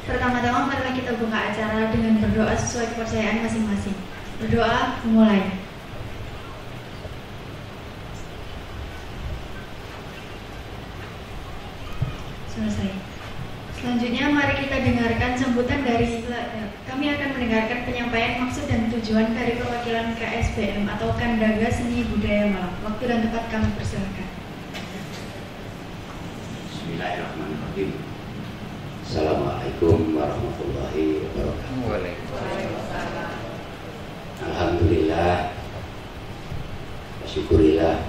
Pertama-tama marilah kita buka acara dengan berdoa sesuai kepercayaan masing-masing. Berdoa, mulai. Selesai. Selanjutnya mari kita dengarkan sambutan dari kami akan mendengarkan penyampaian maksud dan tujuan dari perwakilan KSBM atau Kandaga Seni Budaya Malang. Waktu dan tempat kami persilakan. Bismillahirrahmanirrahim. Assalamualaikum warahmatullahi wabarakatuh. Waalaikumsalam. Alhamdulillah, syukurillah,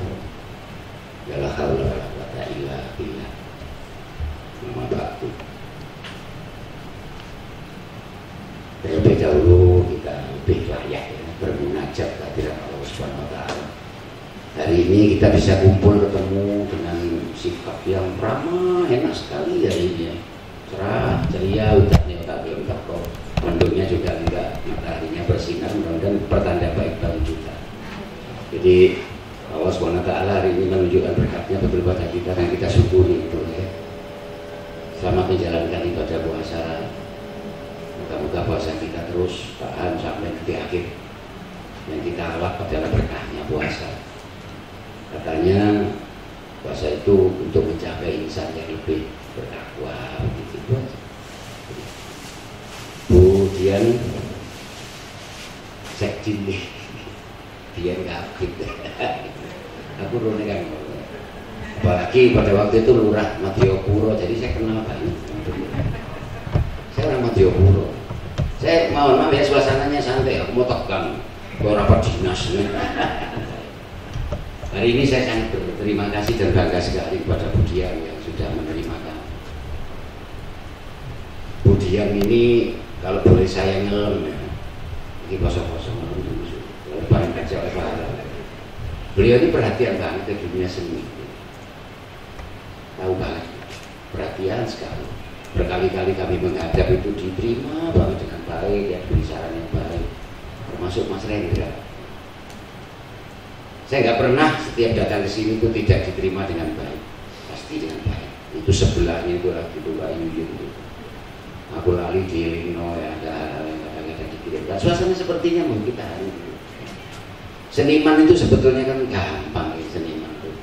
la haula wala quwwata illa billah. Amma ba'du. Terlebih dahulu kita lebih layak bermunajat kehadiran Allah Subhanahu wa taala. Hari ini kita bisa kumpul ketemu dengan sikap yang ramah, enak sekali hari ini. Cerah, ceria, udaranya tak kok. Mendungnya juga enggak, mataharinya bersinar, mudah-mudahan pertanda baik bagi kita. Jadi Allah Subhanahu wa taala hari ini menunjukkan berkatnya betul pada kita dan kita syukuri itu ya. Selamat menjalankan ibadah puasa. Moga-moga puasa kita terus tahan sampai ke akhir. Yang kita harap adalah berkahnya puasa. Katanya puasa itu untuk mencapai insan yang lebih bertakwa, begitu aja. Kemudian sekjen dia ngapit. Aku rone kan. Apalagi pada waktu itu lurah Madiopuro, jadi saya kenal banyak. Saya orang Madiopuro. Saya mohon maaf ya, suasananya santai, aku mau tekan rapat dinas. Hari ini saya sangat berterima kasih dan bangga sekali kepada Budiang yang sudah menerima kami. Budiang ini kalau boleh saya ngelem ya, ini kosong-kosong barang kerja oleh Pak. Beliau ini perhatian banget ke dunia seni. Tahu banget, perhatian sekali. Berkali-kali kami menghadap itu diterima banget dengan baik, ya beri saran yang baik, termasuk Mas Rendra. Saya nggak pernah setiap datang ke sini itu tidak diterima dengan baik, pasti dengan baik. Itu sebelahnya itu lagi itu Pak Yuyun itu. Aku lali di Lino ya, ada hal-hal yang kadang-kadang dikirimkan. Suasana sepertinya mau kita hari ini. Seniman itu sebetulnya kan gampang ya, seniman itu.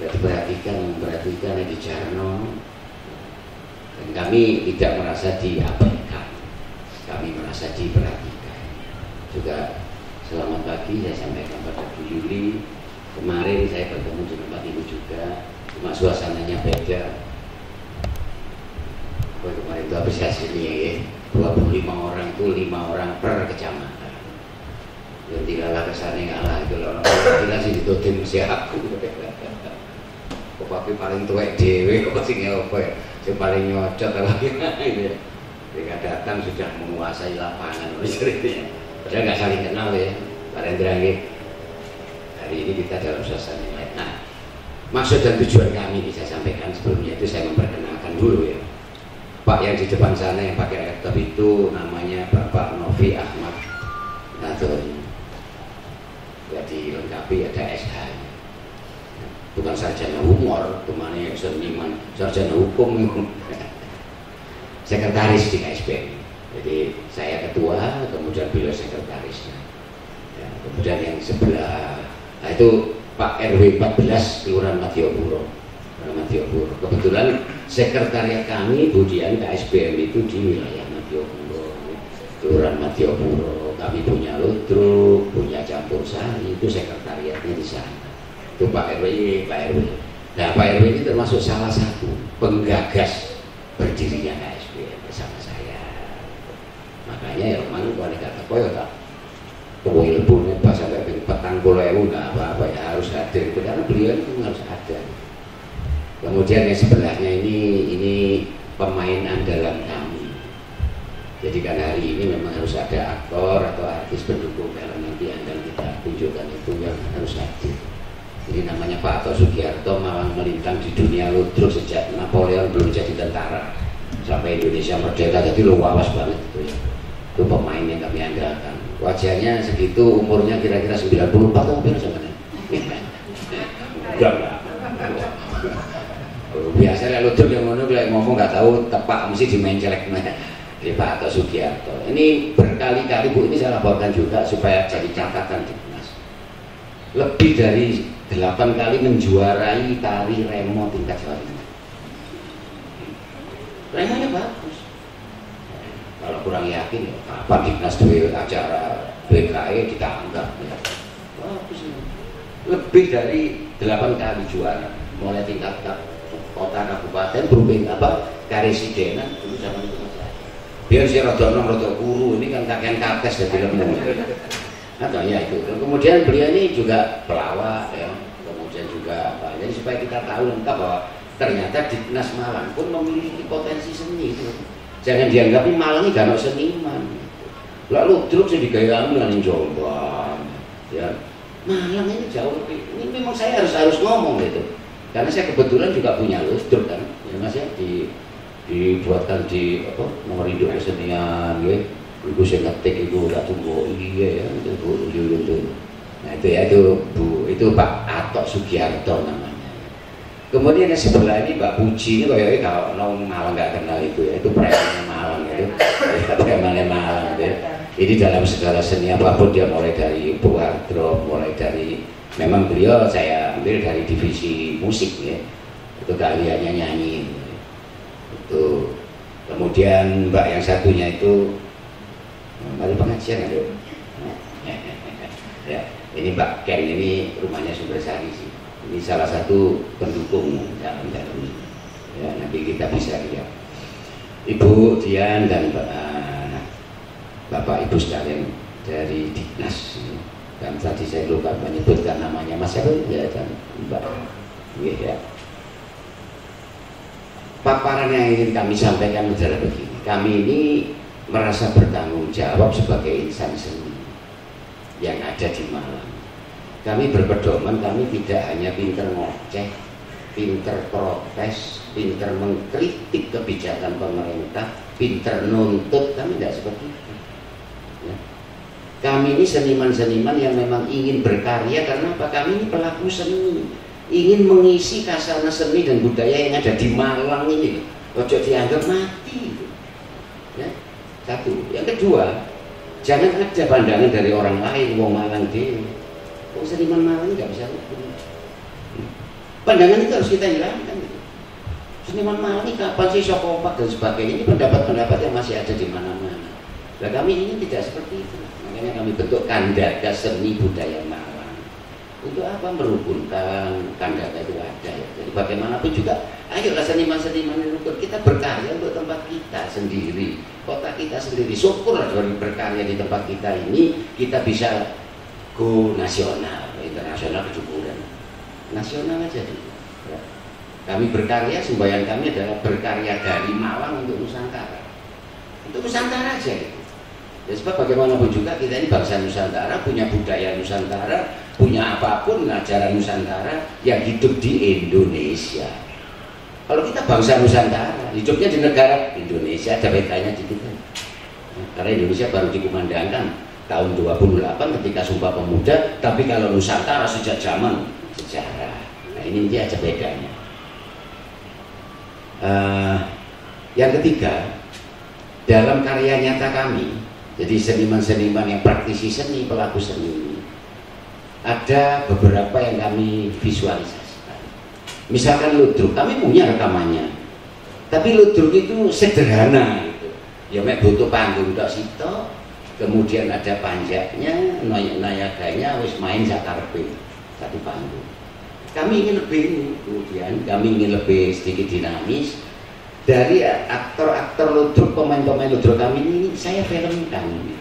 Sudah diperhatikan di Jarno. Dan kami tidak merasa diabaikan, kami merasa diperhatikan. Juga selamat pagi saya sampaikan pada Bu Yuli. Kemarin saya bertemu dengan Pak Ibu juga, cuma suasananya beda. Kemarin itu habis hasilnya ya, 25 orang itu 5 orang per kecamatan. Yang tinggallah kesannya ngalah itu loh. Tinggal sih ditutin mesti aku. Kok papi paling tuwek dewe, kok sing apa ya? Yang paling nyocot lagi ini. Ketika datang sudah menguasai lapangan ceritanya. Padahal nggak saling kenal ya, Pak Rendra ini. Hari ini kita dalam suasana yang lain. Nah, maksud dan tujuan kami bisa sampaikan sebelumnya itu saya memperkenalkan dulu ya. Pak yang di depan sana yang pakai laptop itu namanya Bapak Novi Ahmad Nathori. Ya dilengkapi ada SH. Bukan sarjana humor, kemana seniman, sarjana hukum. Sekretaris di KSBM. Jadi saya ketua, kemudian beliau sekretarisnya. Ya, kemudian yang sebelah, nah itu Pak RW 14 Kelurahan Madiopuro. Kebetulan sekretariat kami Budian KSBM itu di wilayah Madiopuro, Kelurahan Madiopuro. Kami punya ludruk, punya campur sari, itu sekretariatnya di sana. Itu Pak RW. Nah Pak RW ini termasuk salah satu penggagas berdirinya KSBM bersama saya. Makanya ya memang kalau kata koyo tak kowe punya pas sampai petang pulau nggak apa-apa ya harus hadir karena beliau itu harus ada. Kemudian yang sebelahnya ini pemain andalan kami. Jadi kan hari ini memang harus ada aktor atau artis pendukung kalau nanti andal kita tunjukkan itu yang harus hadir. Ini namanya Pak Ato Sugiarto malang melintang di dunia ludruk sejak Napoleon belum jadi tentara sampai Indonesia merdeka, jadi lu wawas banget itu ya. Itu pemain yang kami andalkan. Wajahnya segitu, umurnya kira-kira 94 tahun berapa sebenarnya? Enggak. Biasa ludruk yang ngono ngomong nggak tahu tepak mesti dimain celek di Pak Ato Sugiarto. Ini berkali-kali Bu, ini saya laporkan juga supaya jadi catatan di Dinas. Lebih dari 8 kali menjuarai tari remo tingkat Jawa Timur. Remonya bagus. Kalau kurang yakin ya kapan Dinas duwe acara BKE kita anggap ya. Bagus. Lebih dari 8 kali juara, mulai tingkat kota, kabupaten, berubah apa karesidenan dulu zaman itu masih ada. Biar si rada guru ini kan kakean kates dari film atau ya itu. Kemudian beliau ini juga pelawak ya, kemudian juga apa. Jadi supaya kita tahu lengkap bahwa ternyata Dinas Malang pun memiliki potensi seni itu. Jangan dianggap ini Malang ini gak ada seniman. Lalu terus digayang dengan Jombang ya. Malang ini jauh lebih, ini memang saya harus ngomong gitu, karena saya kebetulan juga punya lustur kan, ya Mas ya, dibuatkan di apa nomor hidup kesenian, ya, ibu saya ngetik itu udah tunggu iya ya, itu Bu, itu, nah itu ya itu Bu, itu Pak Ato Sugiarto namanya. Kemudian yang sebelah ini Mbak Puji ini kayaknya kalau orang Malang nggak kenal itu ya, itu premannya Malang itu, premannya Malang itu. Ya. Ini dalam segala seni apapun dia mulai dari wardrobe, mulai dari memang beliau saya ambil dari divisi musik ya, itu keahliannya nyanyi itu. Kemudian Mbak yang satunya itu baru pengajian ada ya, ini Mbak Ken ini rumahnya Sumbersari sih, ini salah satu pendukung dalam ya, nanti kita bisa lihat Ibu Dian dan Bapak Ibu sekalian dari Dinas, dan tadi saya lupa menyebutkan namanya Mas siapa ya, dan Mbak ya. Paparan yang ingin kami sampaikan adalah begini, kami ini merasa bertanggung jawab sebagai insan seni yang ada di Malang. Kami berpedoman, kami tidak hanya pinter ngoceh, pinter protes, pinter mengkritik kebijakan pemerintah, pinter nuntut, kami tidak seperti itu. Kami ini seniman-seniman yang memang ingin berkarya karena apa? Kami ini pelaku seni, ingin mengisi khasana seni dan budaya yang ada di Malang ini. Ojo dianggap mati. Ya, satu. Yang kedua, jangan ada pandangan dari orang lain, wong Malang deh. Wong seniman Malang nggak bisa hukum. Pandangan itu harus kita hilangkan. Gitu. Seniman Malang ini kapan sih sokopak dan sebagainya, ini pendapat-pendapat yang masih ada di mana-mana. Nah kami ini tidak seperti itu. Makanya kami bentuk Kandaga Seni Budaya Malang. Untuk apa? Merukunkan Kandaga itu ada ya. Jadi bagaimanapun juga, ayolah seniman-seniman rukun, kita berkarya untuk tempat kita sendiri, kota kita sendiri. Syukurlah dari berkarya di tempat kita ini, kita bisa go nasional, internasional, kecukuran. Nasional aja dulu. Ya. Kami berkarya, sembahyang kami adalah berkarya dari Malang untuk Nusantara. Untuk Nusantara aja gitu. Ya, sebab bagaimanapun juga kita ini bangsa Nusantara, punya budaya Nusantara, punya apapun ajaran Nusantara yang hidup di Indonesia. Kalau kita bangsa Nusantara, hidupnya di negara Indonesia, ada bedanya dikit kan? Karena Indonesia baru dikumandangkan tahun 28 ketika Sumpah Pemuda, tapi kalau Nusantara sejak zaman sejarah. Nah ini dia aja bedanya. Yang ketiga, dalam karya nyata kami, jadi seniman-seniman yang praktisi seni, pelaku seni, ada beberapa yang kami visualisasikan. Misalkan ludruk, kami punya rekamannya, tapi ludruk itu sederhana gitu. Ya mek butuh panggung tok sito, kemudian ada panjaknya, nayaganya wis main sakarpe satu panggung. Kami ingin lebih ini, kemudian kami ingin lebih sedikit dinamis. Dari aktor-aktor ludruk, pemain-pemain ludruk kami ini saya filmkan.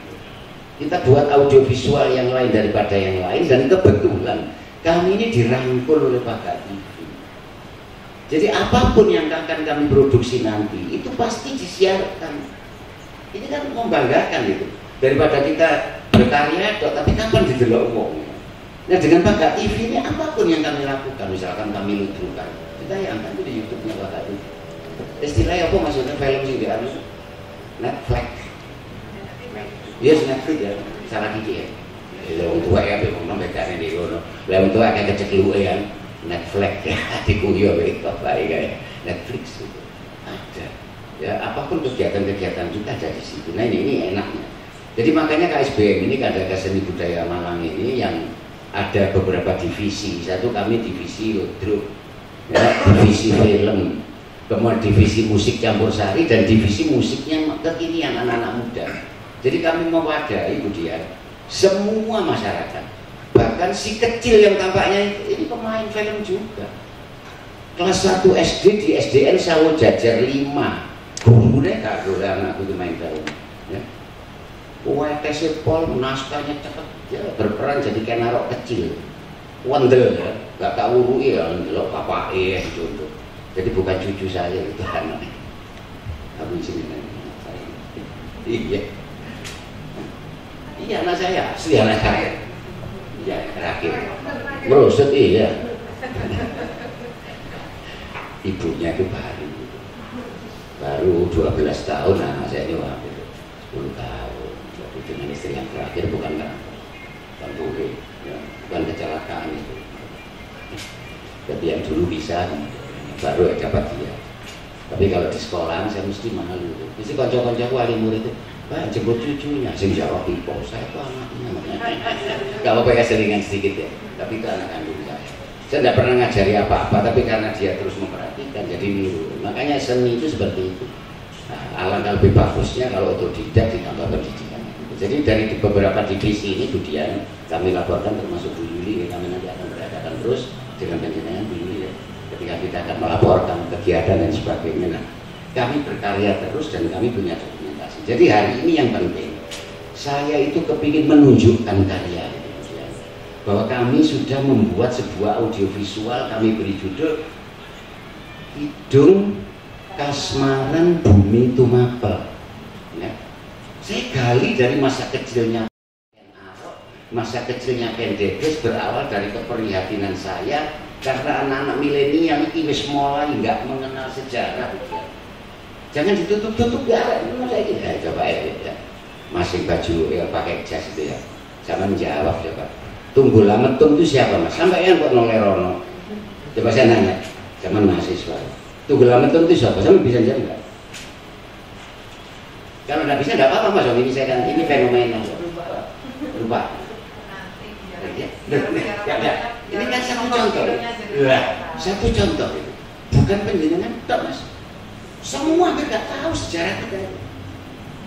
Kita buat audiovisual yang lain daripada yang lain, dan kebetulan kami ini dirangkul oleh Pak TV. Jadi apapun yang akan kami produksi nanti itu pasti disiarkan. Ini kan membanggakan itu. Daripada kita berkarya tapi kapan didelok wong. Nah dengan Pak TV ini apapun yang kami lakukan, misalkan kami ludrukan, kita yang kan di YouTube-nya Pak TV. Istilahnya apa maksudnya film sih dia harus Netflix. Yes Netflix ya, salah dikit ya. Lalu tua ya, memang bedanya di kono. Lalu tua kayak kecek lu ya, Netflix ya, dikuyo itu baik kayak. Netflix itu ada. Ya apapun kegiatan-kegiatan juga ada di situ. Nah ini enaknya. Jadi makanya KSBM ini Kandaga Seni Budaya Malang ini yang ada beberapa divisi. Satu kami divisi ludruk, ya, divisi film, kemudian divisi musik campur sari dan divisi musiknya kekinian anak-anak muda. Jadi kami mewadahi Budian semua masyarakat, bahkan si kecil yang tampaknya ini pemain film juga. Kelas 1 SD di SDN Sawo Jajar 5, gurunya gak boleh anakku itu main film. Ya. UTC Pol naskahnya cepet, ya, berperan jadi kenarok kecil, wandel ya, gak tak urui ya, lo bapak contoh. Jadi bukan cucu saya itu anaknya. Aku sini kan, iya, iya anak saya, asli anak saya. Iya terakhir, merosot iya. Ibunya itu baru 12 tahun, anak saya ini hampir 10 tahun. Jadi dengan istri yang terakhir bukan boleh, ya, bukan kecelakaan itu. Jadi yang dulu bisa, baru dapat dia. Tapi kalau di sekolah saya mesti malu. Mesti konco-konco wali murid itu, Pak jemput cucunya, saya jawab pipo, saya itu anaknya. Gak apa-apa ya selingan sedikit ya, tapi itu anak kandung saya. Saya tidak pernah ngajari apa-apa, tapi karena dia terus memperhatikan, jadi niru. Makanya seni itu seperti itu. Nah, alangkah lebih bagusnya kalau otodidak ditambah pendidikan. Jadi dari beberapa divisi ini Budian kami laporkan termasuk Bu Yuli, kami nanti akan beradakan terus dengan penjenengan Bu Yuli ya. Ketika kita akan melaporkan kegiatan dan sebagainya, nah, kami berkarya terus dan kami punya dokumentasi. Jadi hari ini yang penting, saya itu kepingin menunjukkan karya. Bahwa kami sudah membuat sebuah audiovisual, kami beri judul Kidung Kasmaran Bumi Tumapel. Ya. Saya gali dari masa kecilnya masa kecilnya Kendedes berawal dari keprihatinan saya karena anak-anak milenial ini wis mulai nggak mengenal sejarah. Jangan ditutup-tutup ya, coba ya, masing baju ya pakai jas itu ya. Jangan jawab coba. Tunggul Ametung itu siapa mas? Sampai yang buat Nolerono. Coba saya nanya, zaman mahasiswa. Tunggul Ametung itu siapa? Sampai bisa jawab nggak? Kalau nggak bisa nggak apa-apa mas. Ini saya kan ini fenomena. Lupa. Ya. Ini kan satu contoh. Satu contoh. Bukan penjenengan tak mas. Semua kita tahu sejarah kita.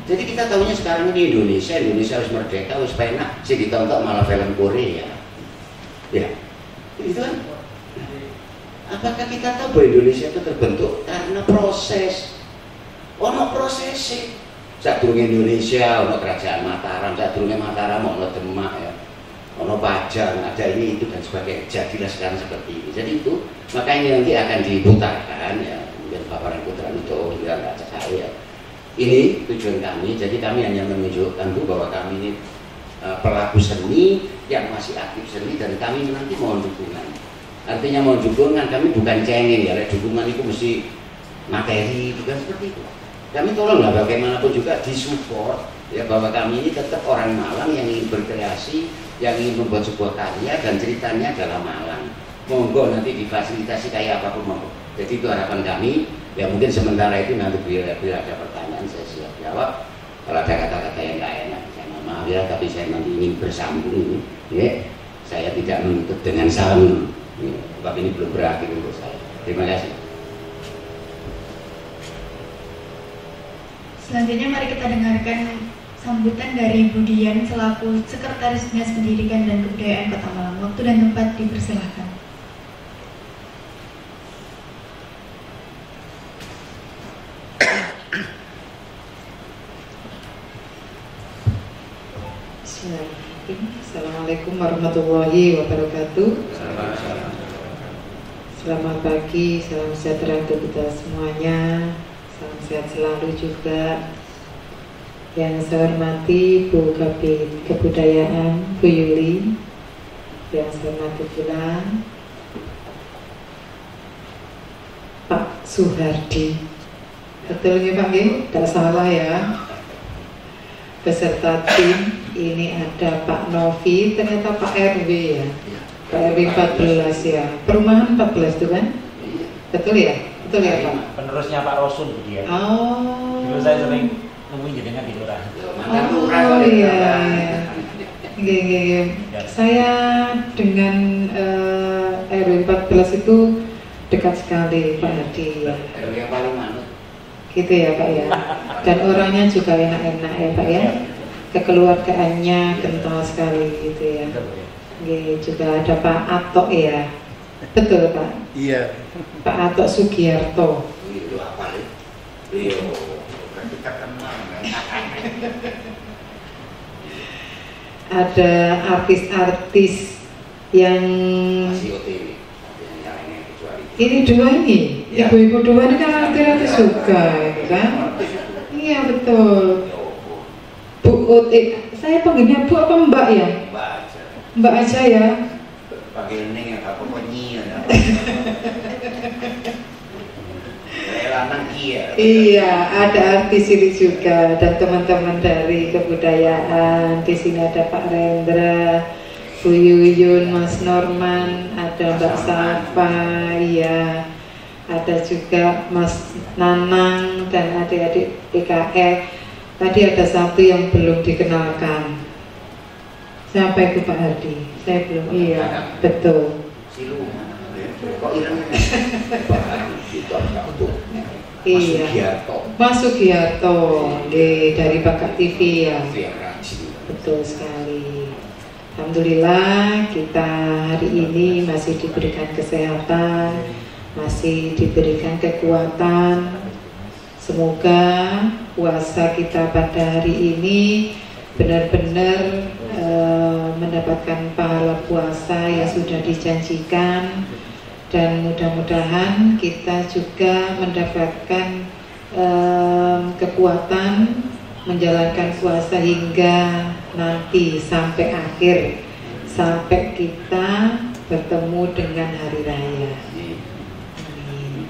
Jadi kita tahunya sekarang ini Indonesia harus merdeka, harus penak, sih ditonton malah film Korea. Ya, itu kan. Apakah kita tahu bahwa Indonesia itu terbentuk karena proses? Ono proses sih. Sadurunge Indonesia, ono kerajaan Mataram, sadurunge Mataram, ono Demak ya, ono Pajang, ada ini itu dan sebagainya. Jadilah sekarang seperti ini. Jadi itu makanya nanti akan diputarkan ya, mungkin paparan putra itu biar nggak cekak ya. Ini tujuan kami, jadi kami hanya menunjukkan tuh bahwa kami ini pelaku seni yang masih aktif seni dan kami nanti mohon dukungan. Artinya mohon dukungan, kami bukan cengeng ya, dukungan itu mesti materi, bukan seperti itu. Kami tolonglah bagaimanapun juga disupport ya bahwa kami ini tetap orang Malang yang ingin berkreasi, yang ingin membuat sebuah karya dan ceritanya adalah Malang. Monggo nanti difasilitasi kayak apapun monggo. Jadi itu harapan kami. Ya mungkin sementara itu nanti bila ada pertanyaan saya siap jawab. Kalau ada kata-kata yang nggak enak, saya maaf ya, tapi saya nanti ingin bersambung ini. Ya, saya tidak menutup dengan salam. Sebab ini belum berakhir untuk saya. Terima kasih. Selanjutnya mari kita dengarkan sambutan dari Budian selaku Sekretaris Dinas Pendidikan dan Kebudayaan Kota Malang. Waktu dan tempat dipersilahkan. Assalamualaikum warahmatullahi wabarakatuh. Selamat pagi, salam sejahtera untuk kita semuanya. Salam sehat selalu juga. Yang saya hormati Bu Kabid Kebudayaan Bu Yuli, yang saya hormati pula Pak Suhardi. Betul ya Pak? Tidak salah ya. Beserta tim. Ini ada Pak Novi, ternyata Pak RW ya, Pak RW 14 ya, perumahan 14 itu kan? Betul ya? Betul ya Pak? Penerusnya Pak Rosun dia. Oh. Dulu saya sering nemuin jenengan di lurah. Oh iya. Iya. Saya dengan RW 14 itu dekat sekali Pak Hadi. RW yang paling manut. Gitu ya Pak ya. Dan orangnya juga enak-enak ya Pak ya. Kekeluargaannya kental sekali gitu ya. Juga ada Pak Atok ya. Betul Pak? Iya. Pak Atok Sugiarto. Itu apa nih? Iya, kita kenal kan. Ada artis-artis yang Masih OTW. Yang lainnya kecuali. ini dua ini, Ya. ibu-ibu dua ini kan artis-artis juga, gitu kan? Iya betul. Bu saya panggilnya Bu apa Mbak ya? Mbak aja. Mbak aja ya. Panggil Neng ya, apa penyi ya. Lanang iya. Iya, ada artis ini juga dan teman-teman dari kebudayaan. Di sini ada Pak Rendra, Bu Yuyun, Mas Norman, ada Mbak Safa, iya. Ada juga Mas Nanang dan adik-adik PKL. Tadi ada satu yang belum dikenalkan. Siapa itu Pak Hadi? Saya belum. Iya, betul. Silu. Kok ireng? Iya. Mas Sugiarto, dari Bakat TV ya. Betul sekali. Alhamdulillah kita hari ini masih diberikan kesehatan, masih diberikan kekuatan. Semoga puasa kita pada hari ini benar-benar mendapatkan pahala puasa yang sudah dijanjikan, dan mudah-mudahan kita juga mendapatkan kekuatan menjalankan puasa hingga nanti sampai akhir, sampai kita bertemu dengan hari raya. Amin.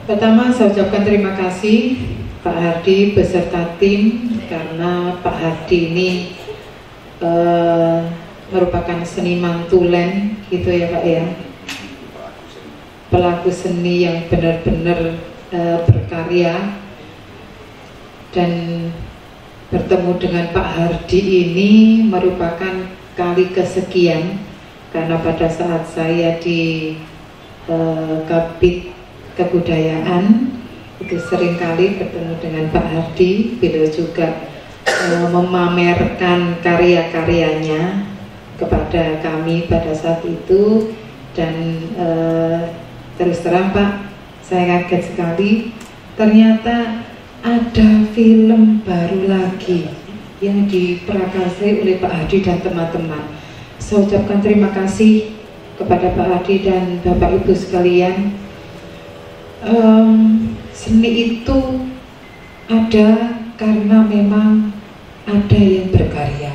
Pertama saya ucapkan terima kasih Pak Hardi beserta tim, karena Pak Hardi ini merupakan seniman tulen gitu ya Pak ya, pelaku seni yang benar-benar berkarya, dan bertemu dengan Pak Hardi ini merupakan kali kesekian, karena pada saat saya di Kabit Kebudayaan itu seringkali bertemu dengan Pak Hardi. Beliau juga memamerkan karya-karyanya kepada kami pada saat itu, dan terus terang Pak, saya kaget sekali ternyata ada film baru lagi yang diprakarsai oleh Pak Hadi dan teman-teman. Saya ucapkan terima kasih kepada Pak Hadi dan Bapak Ibu sekalian. Seni itu ada karena memang ada yang berkarya.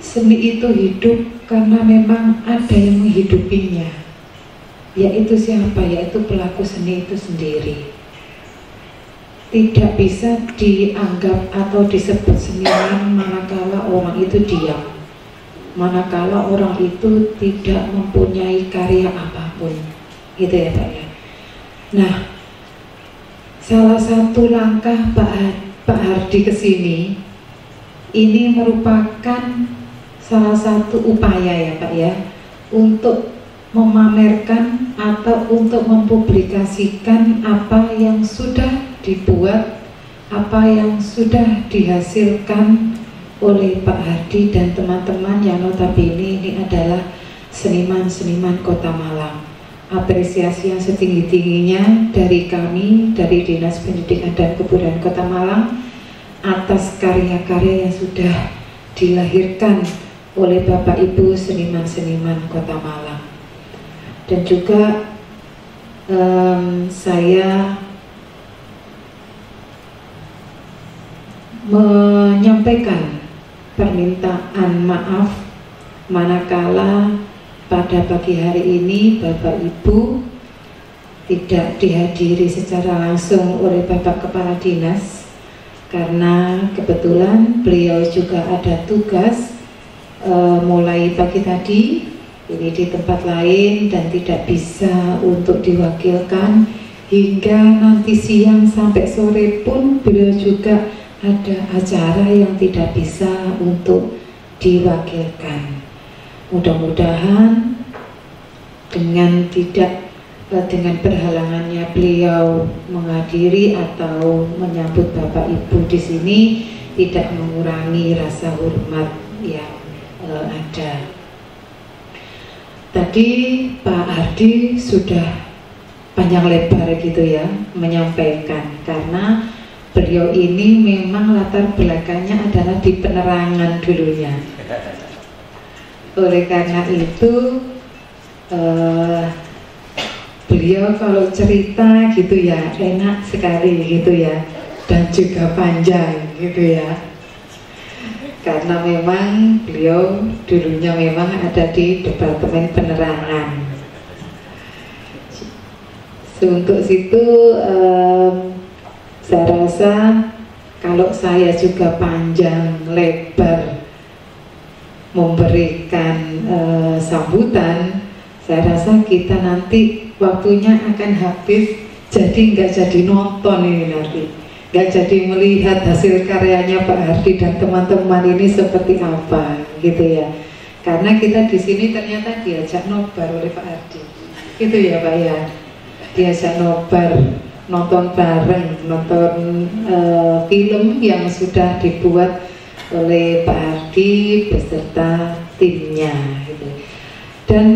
Seni itu hidup karena memang ada yang menghidupinya. Yaitu siapa? Yaitu pelaku seni itu sendiri. Tidak bisa dianggap atau disebut seniman manakala orang itu diam, manakala orang itu tidak mempunyai karya apapun, gitu ya Pak ya. Nah, salah satu langkah Pak Hardi ke sini ini merupakan salah satu upaya ya Pak ya, untuk memamerkan atau untuk mempublikasikan apa yang sudah dibuat, apa yang sudah dihasilkan oleh Pak Hardi dan teman-teman yang notabene ini adalah seniman-seniman Kota Malang. Apresiasi yang setinggi-tingginya dari kami, dari Dinas Pendidikan dan Kebudayaan Kota Malang atas karya-karya yang sudah dilahirkan oleh Bapak Ibu seniman-seniman Kota Malang. Dan juga saya menyampaikan permintaan maaf manakala pada pagi hari ini Bapak Ibu tidak dihadiri secara langsung oleh Bapak Kepala Dinas, karena kebetulan beliau juga ada tugas mulai pagi tadi ini di tempat lain dan tidak bisa untuk diwakilkan, hingga nanti siang sampai sore pun beliau juga ada acara yang tidak bisa untuk diwakilkan. Mudah-mudahan dengan berhalangannya beliau menghadiri atau menyambut Bapak Ibu di sini tidak mengurangi rasa hormat yang ada. Tadi Pak Hardi sudah panjang lebar gitu ya menyampaikan, karena beliau ini memang latar belakangnya adalah di penerangan dulunya. Oleh karena itu beliau kalau cerita gitu ya enak sekali gitu ya, dan juga panjang gitu ya, karena memang beliau dulunya memang ada di Departemen Penerangan. Untuk situ saya rasa kalau saya juga panjang lebar memberikan sambutan, saya rasa kita nanti waktunya akan habis, jadi nggak jadi nonton ini nanti, nggak jadi melihat hasil karyanya Pak Hardi dan teman-teman ini seperti apa gitu ya, karena kita di sini ternyata diajak nobar oleh Pak Hardi gitu ya Pak ya, diajak nobar, nonton bareng, nonton film yang sudah dibuat oleh Pak Hardi beserta timnya gitu. Dan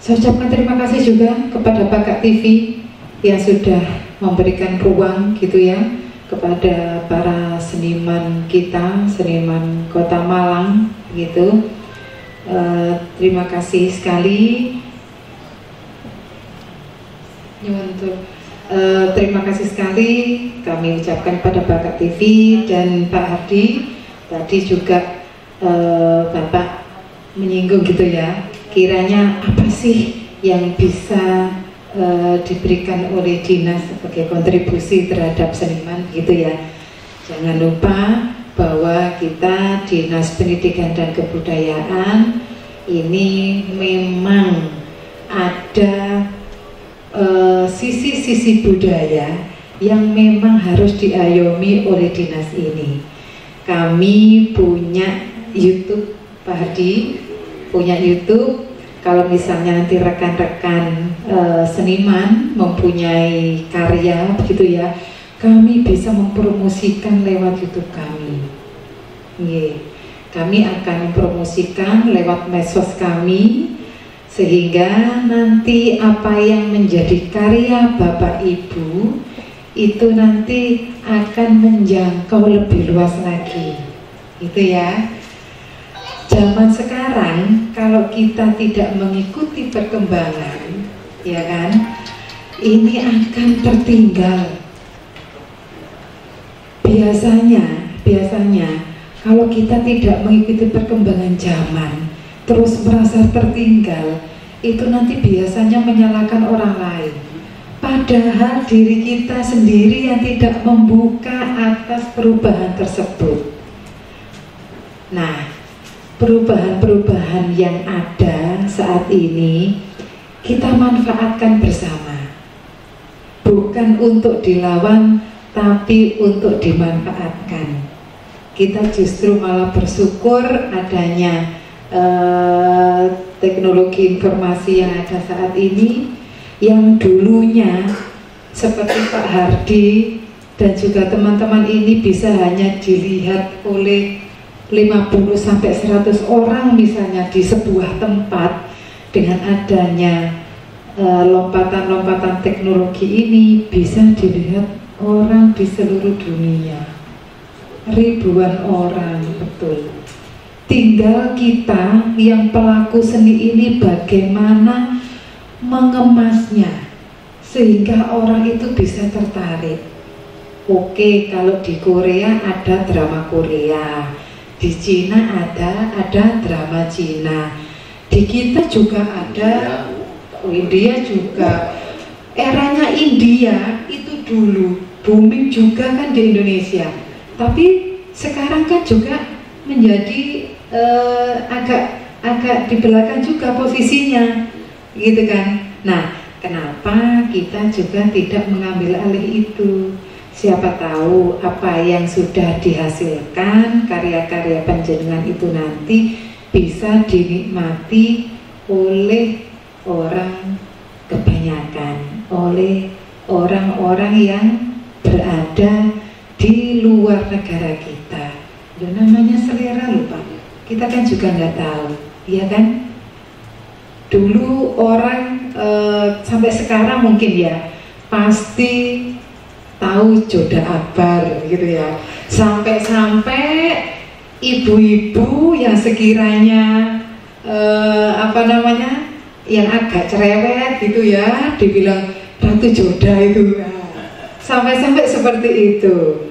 saya ucapkan terima kasih juga kepada Bakak TV yang sudah memberikan ruang gitu ya kepada para seniman kita, seniman Kota Malang gitu. Terima kasih sekali. Terima kasih sekali kami ucapkan pada Bakak TV dan Pak Hardi. Tadi juga Bapak menyinggung gitu ya, kiranya apa sih yang bisa diberikan oleh dinas sebagai kontribusi terhadap seniman gitu ya. Jangan lupa bahwa kita Dinas Pendidikan dan Kebudayaan ini memang ada sisi-sisi budaya yang memang harus diayomi oleh dinas ini. Kami punya YouTube, Pak Hardi punya YouTube. Kalau misalnya nanti rekan-rekan seniman mempunyai karya begitu ya, kami bisa mempromosikan lewat YouTube kami. Kami akan mempromosikan lewat medsos kami, sehingga nanti apa yang menjadi karya Bapak Ibu itu nanti akan menjangkau lebih luas lagi, gitu ya. Zaman sekarang kalau kita tidak mengikuti perkembangan, ya kan, ini akan tertinggal. Biasanya kalau kita tidak mengikuti perkembangan zaman, terus merasa tertinggal, itu nanti biasanya menyalahkan orang lain. Padahal diri kita sendiri yang tidak membuka atas perubahan tersebut. Nah, perubahan-perubahan yang ada saat ini kita manfaatkan bersama. Bukan untuk dilawan, tapi untuk dimanfaatkan. Kita justru malah bersyukur adanya teknologi informasi yang ada saat ini, yang dulunya seperti Pak Hardi dan juga teman-teman ini bisa hanya dilihat oleh 50-100 orang misalnya di sebuah tempat. Dengan adanya lompatan-lompatan teknologi ini bisa dilihat orang di seluruh dunia, ribuan orang, betul. Tinggal kita yang pelaku seni ini bagaimana mengemasnya sehingga orang itu bisa tertarik. Oke, kalau di Korea ada drama Korea, di Cina ada drama Cina, di kita juga ada, India juga. Eranya India itu dulu booming juga kan di Indonesia, tapi sekarang kan juga menjadi agak agak di belakang juga posisinya, gitu kan. Nah, kenapa kita juga tidak mengambil alih itu? Siapa tahu apa yang sudah dihasilkan, karya-karya panjenengan itu nanti bisa dinikmati oleh orang kebanyakan, oleh orang-orang yang berada di luar negara kita. Ya, namanya selera loh Pak, kita kan juga nggak tahu, ya kan? Dulu orang sampai sekarang mungkin ya pasti tahu Joda Akbar gitu ya. Sampai-sampai ibu-ibu yang sekiranya yang agak cerewet gitu ya, dibilang Ratu Joda itu. Sampai-sampai seperti itu.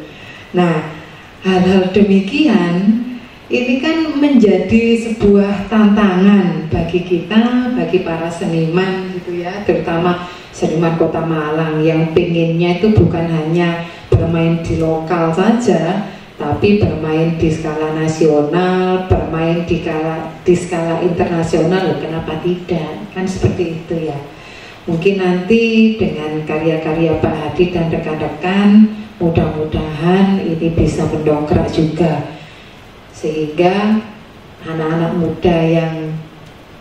Nah, hal-hal demikian ini kan menjadi sebuah tantangan bagi kita, bagi para seniman gitu ya, terutama seniman Kota Malang yang pinginnya itu bukan hanya bermain di lokal saja, tapi bermain di skala nasional, bermain di skala internasional. Kenapa tidak? Kan seperti itu ya. Mungkin nanti dengan karya-karya Pak Hadi dan rekan-rekan, mudah-mudahan ini bisa mendongkrak juga, sehingga anak-anak muda yang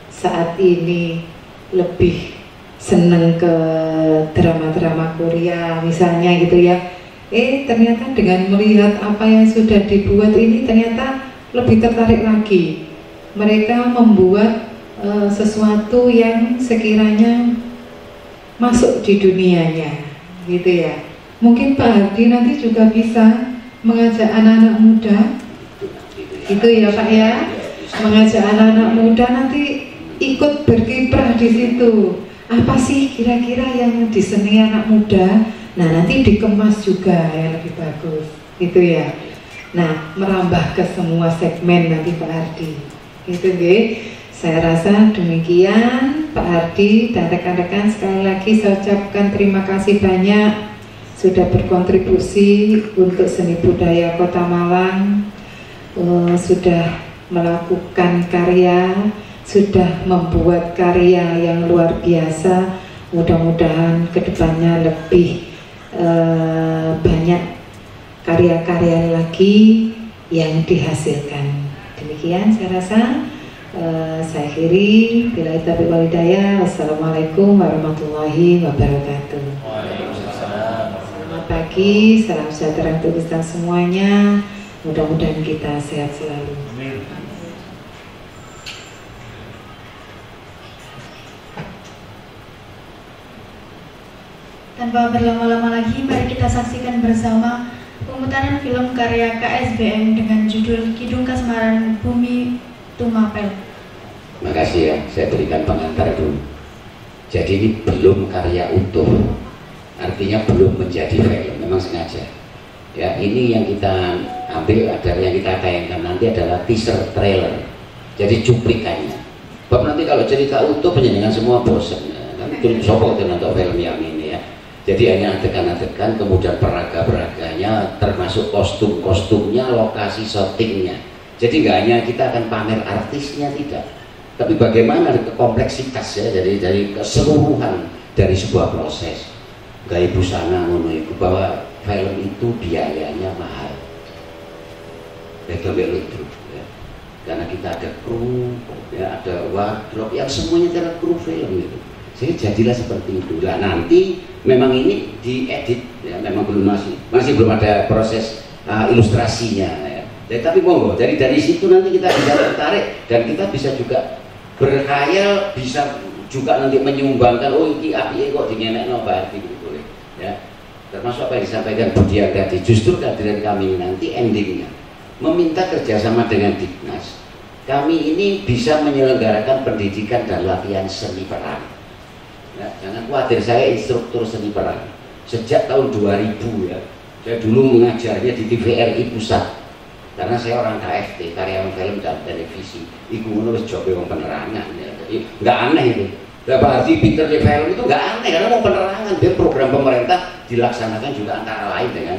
saat ini lebih seneng ke drama-drama Korea misalnya gitu ya, ternyata dengan melihat apa yang sudah dibuat ini ternyata lebih tertarik lagi. Mereka membuat sesuatu yang sekiranya masuk di dunianya gitu ya. Mungkin Pak Hadi nanti juga bisa mengajak anak-anak muda gitu ya Pak ya, mengajak anak-anak muda nanti ikut berkiprah di situ. Apa sih kira-kira yang diseni anak muda? Nah, nanti dikemas juga yang lebih bagus gitu ya. Nah, merambah ke semua segmen nanti Pak Hardi gitu nggih. Saya rasa demikian Pak Hardi dan rekan-rekan. Sekali lagi saya ucapkan terima kasih banyak sudah berkontribusi untuk seni budaya Kota Malang, sudah melakukan karya, sudah membuat karya yang luar biasa. Mudah-mudahan kedepannya lebih banyak karya-karya lagi yang dihasilkan. Demikian saya rasa. Saya akhiri. Bila taufiq wal hidayah. Wassalamualaikum warahmatullahi wabarakatuh. Selamat pagi, salam sejahtera untuk kita semuanya. Mudah-mudahan kita sehat selalu. Tanpa berlama-lama lagi, mari kita saksikan bersama pemutaran film karya KSBM dengan judul Kidung Kasmaran Bumi Tumapel. Makasih ya, saya berikan pengantar dulu. Jadi ini belum karya utuh, artinya belum menjadi film, memang sengaja. Ya, ini yang kita ambil adalah yang kita tayangkan nanti adalah teaser trailer. Jadi cuplikannya. Sebab nanti kalau cerita utuh penjenengan semua bosan. Kan film sopok untuk film yang ini ya. Jadi hanya adegan-adegan, kemudian peraga-peraganya, termasuk kostum-kostumnya, lokasi syutingnya. Jadi nggak hanya kita akan pamer artisnya, tidak, tapi bagaimana kompleksitas ya, jadi dari keseluruhan dari sebuah proses. Gaya busana ngono iku, bahwa film itu biayanya mahal. Itu ya. Karena kita ada kru, ya, ada wardrobe, yang semuanya cara kru film itu. Jadi jadilah seperti itu. Nah, nanti memang ini diedit, ya, memang belum masih belum ada proses ilustrasinya. Ya. Tapi monggo dari situ nanti kita bisa tertarik dan kita bisa juga berkhayal, bisa juga nanti menyumbangkan, oh ini api kok dingenekno berarti gitu ya. Termasuk apa yang disampaikan Bu Dian tadi, justru kehadiran kami nanti endingnya meminta kerjasama dengan Dignas. Kami ini bisa menyelenggarakan pendidikan dan latihan seni peran. Ya, jangan khawatir, saya instruktur seni peran sejak tahun 2000 ya. Saya dulu mengajarnya di TVRI Pusat. Karena saya orang KFT, karyawan film dan televisi, iku menulis job wong penerangan ya. Jadi nggak aneh itu. Berarti pinter di film itu nggak aneh karena mau penerangan, biar program pemerintah dilaksanakan juga antara lain dengan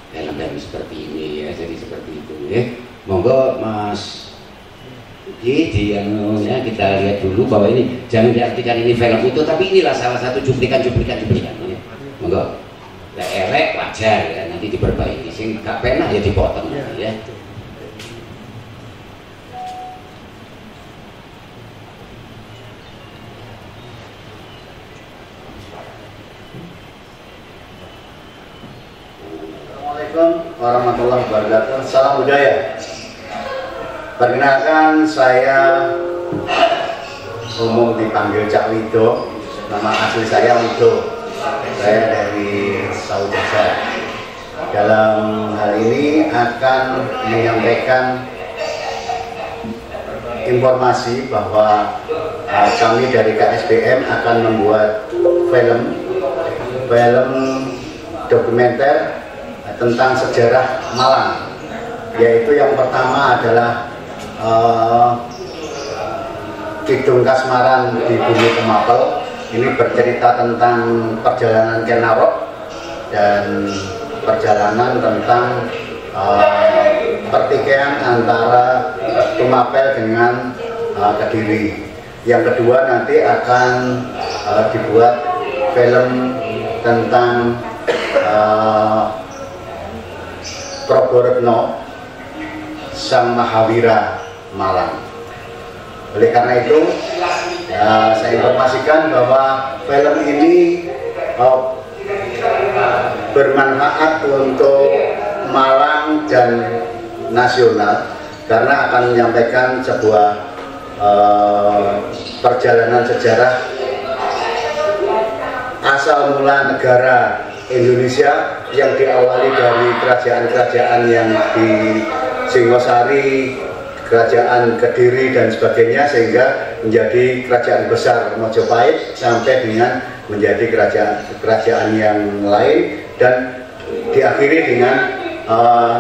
film-film seperti ini ya. Jadi seperti itu ya. Monggo Mas Yang kita lihat dulu bahwa ini jangan diartikan ini film utuh, tapi inilah salah satu cuplikan. Monggo, elek wajar ya, nanti diperbaiki. Sing gak pernah ya dipotong ya. Assalamualaikum warahmatullahi wabarakatuh. Salam budaya. Perkenalkan, saya umum dipanggil Cak Wido. Nama asli saya Wido. Saya dari Saudara. Dalam hal ini akan menyampaikan informasi bahwa kami dari KSBM akan membuat film dokumenter tentang sejarah Malang, yaitu yang pertama adalah Kidung Kasmaran di Bumi Kemapel. Ini bercerita tentang perjalanan Kenarok dan perjalanan tentang pertikaian antara Tumapel dengan Kediri. Yang kedua nanti akan dibuat film tentang Proboretno Sang Mahawira Malang. Oleh karena itu saya informasikan bahwa film ini bermanfaat untuk Malang dan nasional, karena akan menyampaikan sebuah perjalanan sejarah asal mula negara Indonesia yang diawali dari kerajaan-kerajaan yang di Singosari, kerajaan Kediri dan sebagainya, sehingga menjadi kerajaan besar Mojopahit sampai dengan menjadi kerajaan yang lain dan diakhiri dengan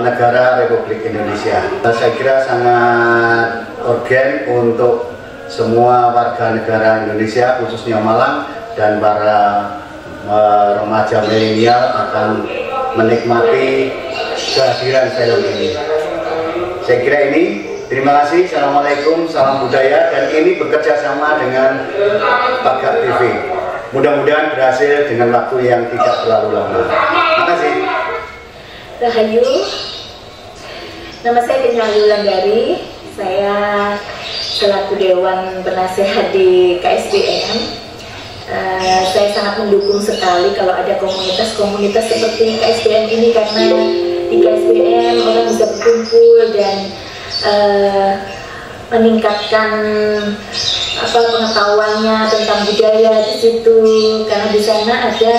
negara Republik Indonesia. Saya kira sangat urgen untuk semua warga negara Indonesia, khususnya Malang dan para remaja milenial akan menikmati kehadiran film ini. Saya kira ini. Terima kasih. Assalamualaikum, salam budaya, dan ini bekerja sama dengan Pagar TV. Mudah-mudahan berhasil dengan waktu yang tidak terlalu lama. Terima kasih. Rahayu, nama saya Kenyali Wulandari. Saya selaku Dewan Penasehat di KSBM. Saya sangat mendukung sekali kalau ada komunitas-komunitas seperti KSBM ini, karena di KSBM orang bisa berkumpul dan meningkatkan pengetahuannya tentang budaya di situ, karena di sana ada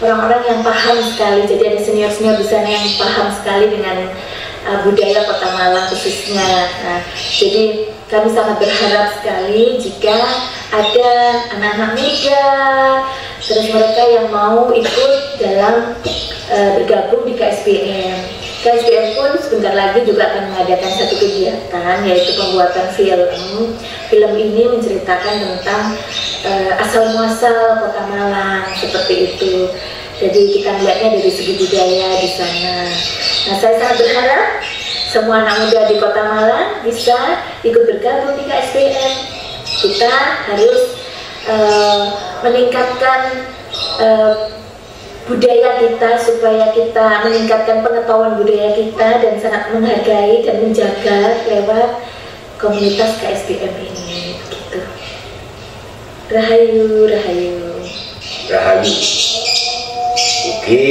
orang-orang yang paham sekali. Jadi ada senior-senior di sana yang paham sekali dengan budaya Kota Malang khususnya. Nah, jadi kami sangat berharap sekali jika ada anak-anak muda, terus mereka yang mau ikut dalam bergabung di KSBM. KSBM pun sebentar lagi juga akan mengadakan satu kegiatan, yaitu pembuatan film. Film ini menceritakan tentang asal muasal Kota Malang, seperti itu. Jadi kita melihatnya dari segi budaya di sana. Nah, saya sangat berharap semua anak muda di Kota Malang bisa ikut bergabung di KSBM. Kita harus meningkatkan budaya kita, supaya kita meningkatkan pengetahuan budaya kita dan sangat menghargai dan menjaga lewat komunitas KSBM ini. Gitu. Rahayu, rahayu. Rahayu. Ugi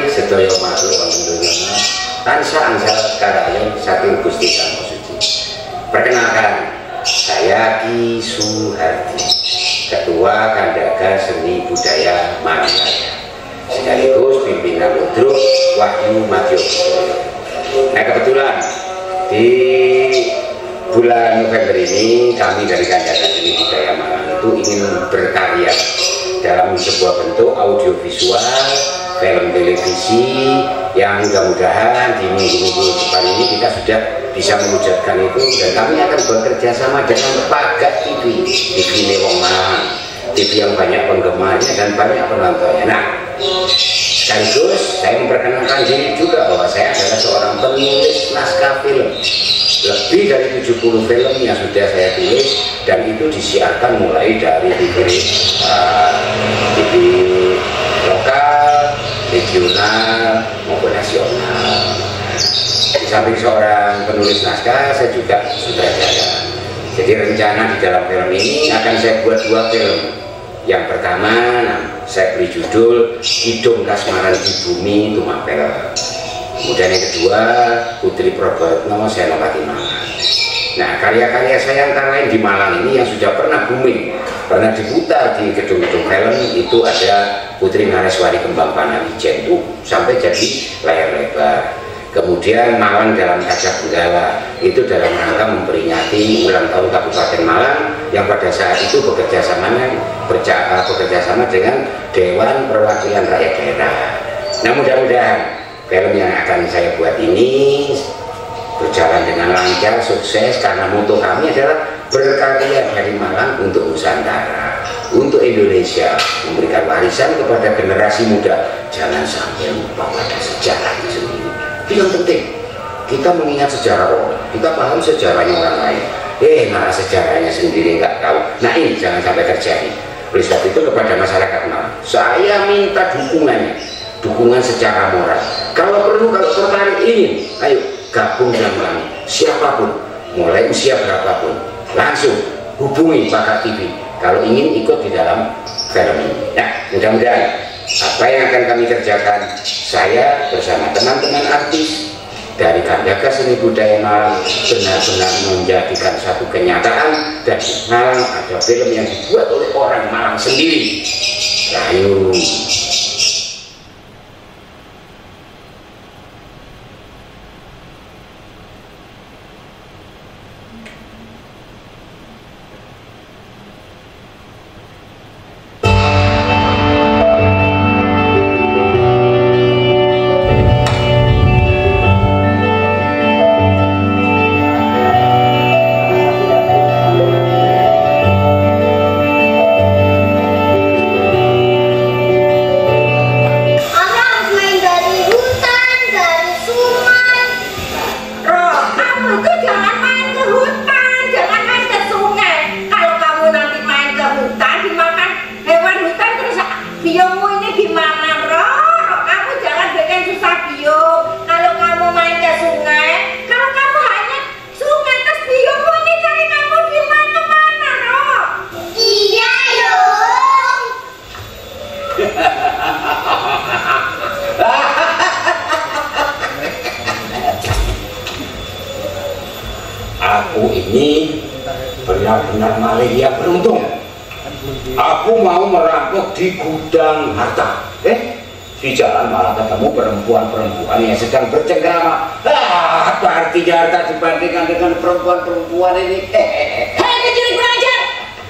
sedaya makhluk Indonesia tansah angsal karayong saking Gusti Sang Suci. Perkenalkan, saya Ki Suhardi, Ketua Kandaga Seni Budaya Malang, sekaligus pimpinan Ludruk Wahyu Madyo. Nah, kebetulan di bulan November ini kami dari Kandaga Seni Budaya Malang itu ingin berkarya dalam sebuah bentuk audiovisual, film televisi, yang mudah-mudahan di minggu-minggu depan ini kita sudah bisa mewujudkan itu, dan kami akan bekerja sama dengan Pagar TV, TV Lewong Malang, TV yang banyak penggemarnya dan banyak penontonnya. Nah, sekaligus saya memperkenalkan diri juga bahwa saya adalah seorang penulis naskah film. lebih dari 70 film yang sudah saya tulis, dan itu disiarkan mulai dari TV lokal, regional maupun nasional. Di samping seorang penulis naskah, saya juga sutradara. Jadi rencana di dalam film ini akan saya buat 2 film. Yang pertama, saya beri judul Kidung Kasmaran di Bumi Tumapel. Kemudian yang kedua, Putri Probatno Senopati Malang. Nah, karya-karya saya antara lain di Malang ini yang sudah pernah booming, pernah diputar di gedung-gedung film, itu ada Putri Nareswari Kembang Panawijen itu sampai jadi layar lebar. Kemudian Malang dalam Kaca Benggala itu dalam rangka memperingati ulang tahun Kabupaten Malang yang pada saat itu bekerja sama dengan Dewan Perwakilan Rakyat Daerah. Nah, mudah-mudahan film yang akan saya buat ini berjalan dengan lancar, sukses, karena moto kami adalah berkarya dari Malang untuk Nusantara, untuk Indonesia, memberikan warisan kepada generasi muda. Jangan sampai lupa pada sejarahnya sendiri. Itu yang penting. Kita mengingat sejarah orang, kita paham sejarahnya orang lain. Malah sejarahnya sendiri nggak tahu. Nah, ini jangan sampai terjadi. Oleh sebab itu kepada masyarakat Malang, saya minta dukungan secara moral. Kalau perlu, kalau tertarik ingin, ayo gabung dengan kami. Siapapun, mulai usia berapapun, langsung hubungi Pak TV kalau ingin ikut di dalam film ini. Nah, mudah-mudahan apa yang akan kami kerjakan, saya bersama teman-teman artis dari Kandaga Seni Budaya Malang benar-benar menjadikan satu kenyataan, dan di Malang ada film yang dibuat oleh orang Malang sendiri. Ayo. Aku ini benar-benar maling yang beruntung. Aku mau merampok di gudang harta. Di jalan malah ketemu perempuan-perempuan yang sedang bercengkrama. Apa artinya harta dibandingkan dengan perempuan-perempuan ini? Hei pencuri kurang ajar!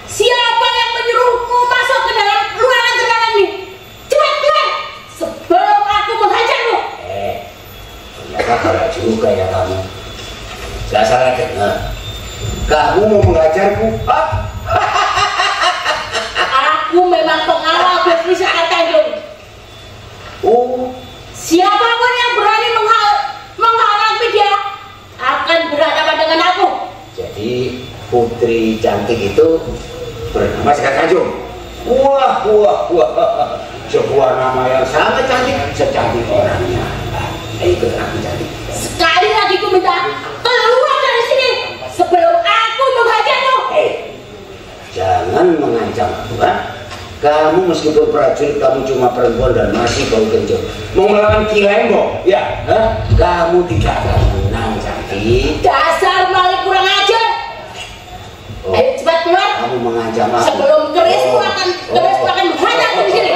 Siapa yang menyuruhmu masuk ke dalam ruangan terlarang ini? Cepat keluar sebelum aku menghajarmu. Ternyata galak juga ya kamu. Gak salah dengar. Kamu mau menghajarku? Aku memang pengawal Beswisata Tanjung. Siapapun yang berani menghalangi dia akan berhadapan dengan aku. Jadi putri cantik itu bernama Sekar Tanjung. Wah, sebuah nama yang sangat cantik, secantik orangnya. Ikut aku cantik. Sekali lagi ku minta keluar dari sini sebelum aku menghajarmu. Jangan mengancam aku, Kamu meskipun prajurit, kamu cuma perempuan dan masih bau kencur. Mau melawan Kilembo, ya? Kamu tidak akan menang, cantik. Dasar maling kurang ajar. Ayo cepat keluar. Kamu mengancam aku. Sebelum kerismu akan menghajarku di sini.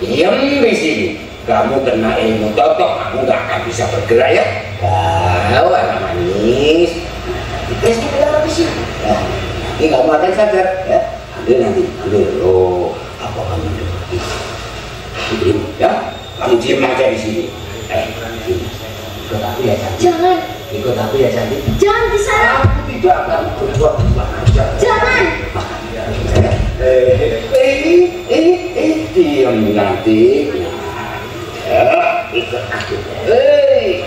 Diam di sini. Kamu kena ilmu totok, kamu gak akan bisa bergerak ya. Kau anak manis. Dikasih kita di sini. Ini kamu akan sadar ya. Ambil nanti, ambil. Apa kamu ini? Diam ya. Kamu diam aja di sini. Ikut aku ya cantik. Jangan. Ikut aku ya cantik. Jangan disarap. Aku tidak akan berbuat Jangan. diam dengan Mati. Ya, ikut aku. Hei.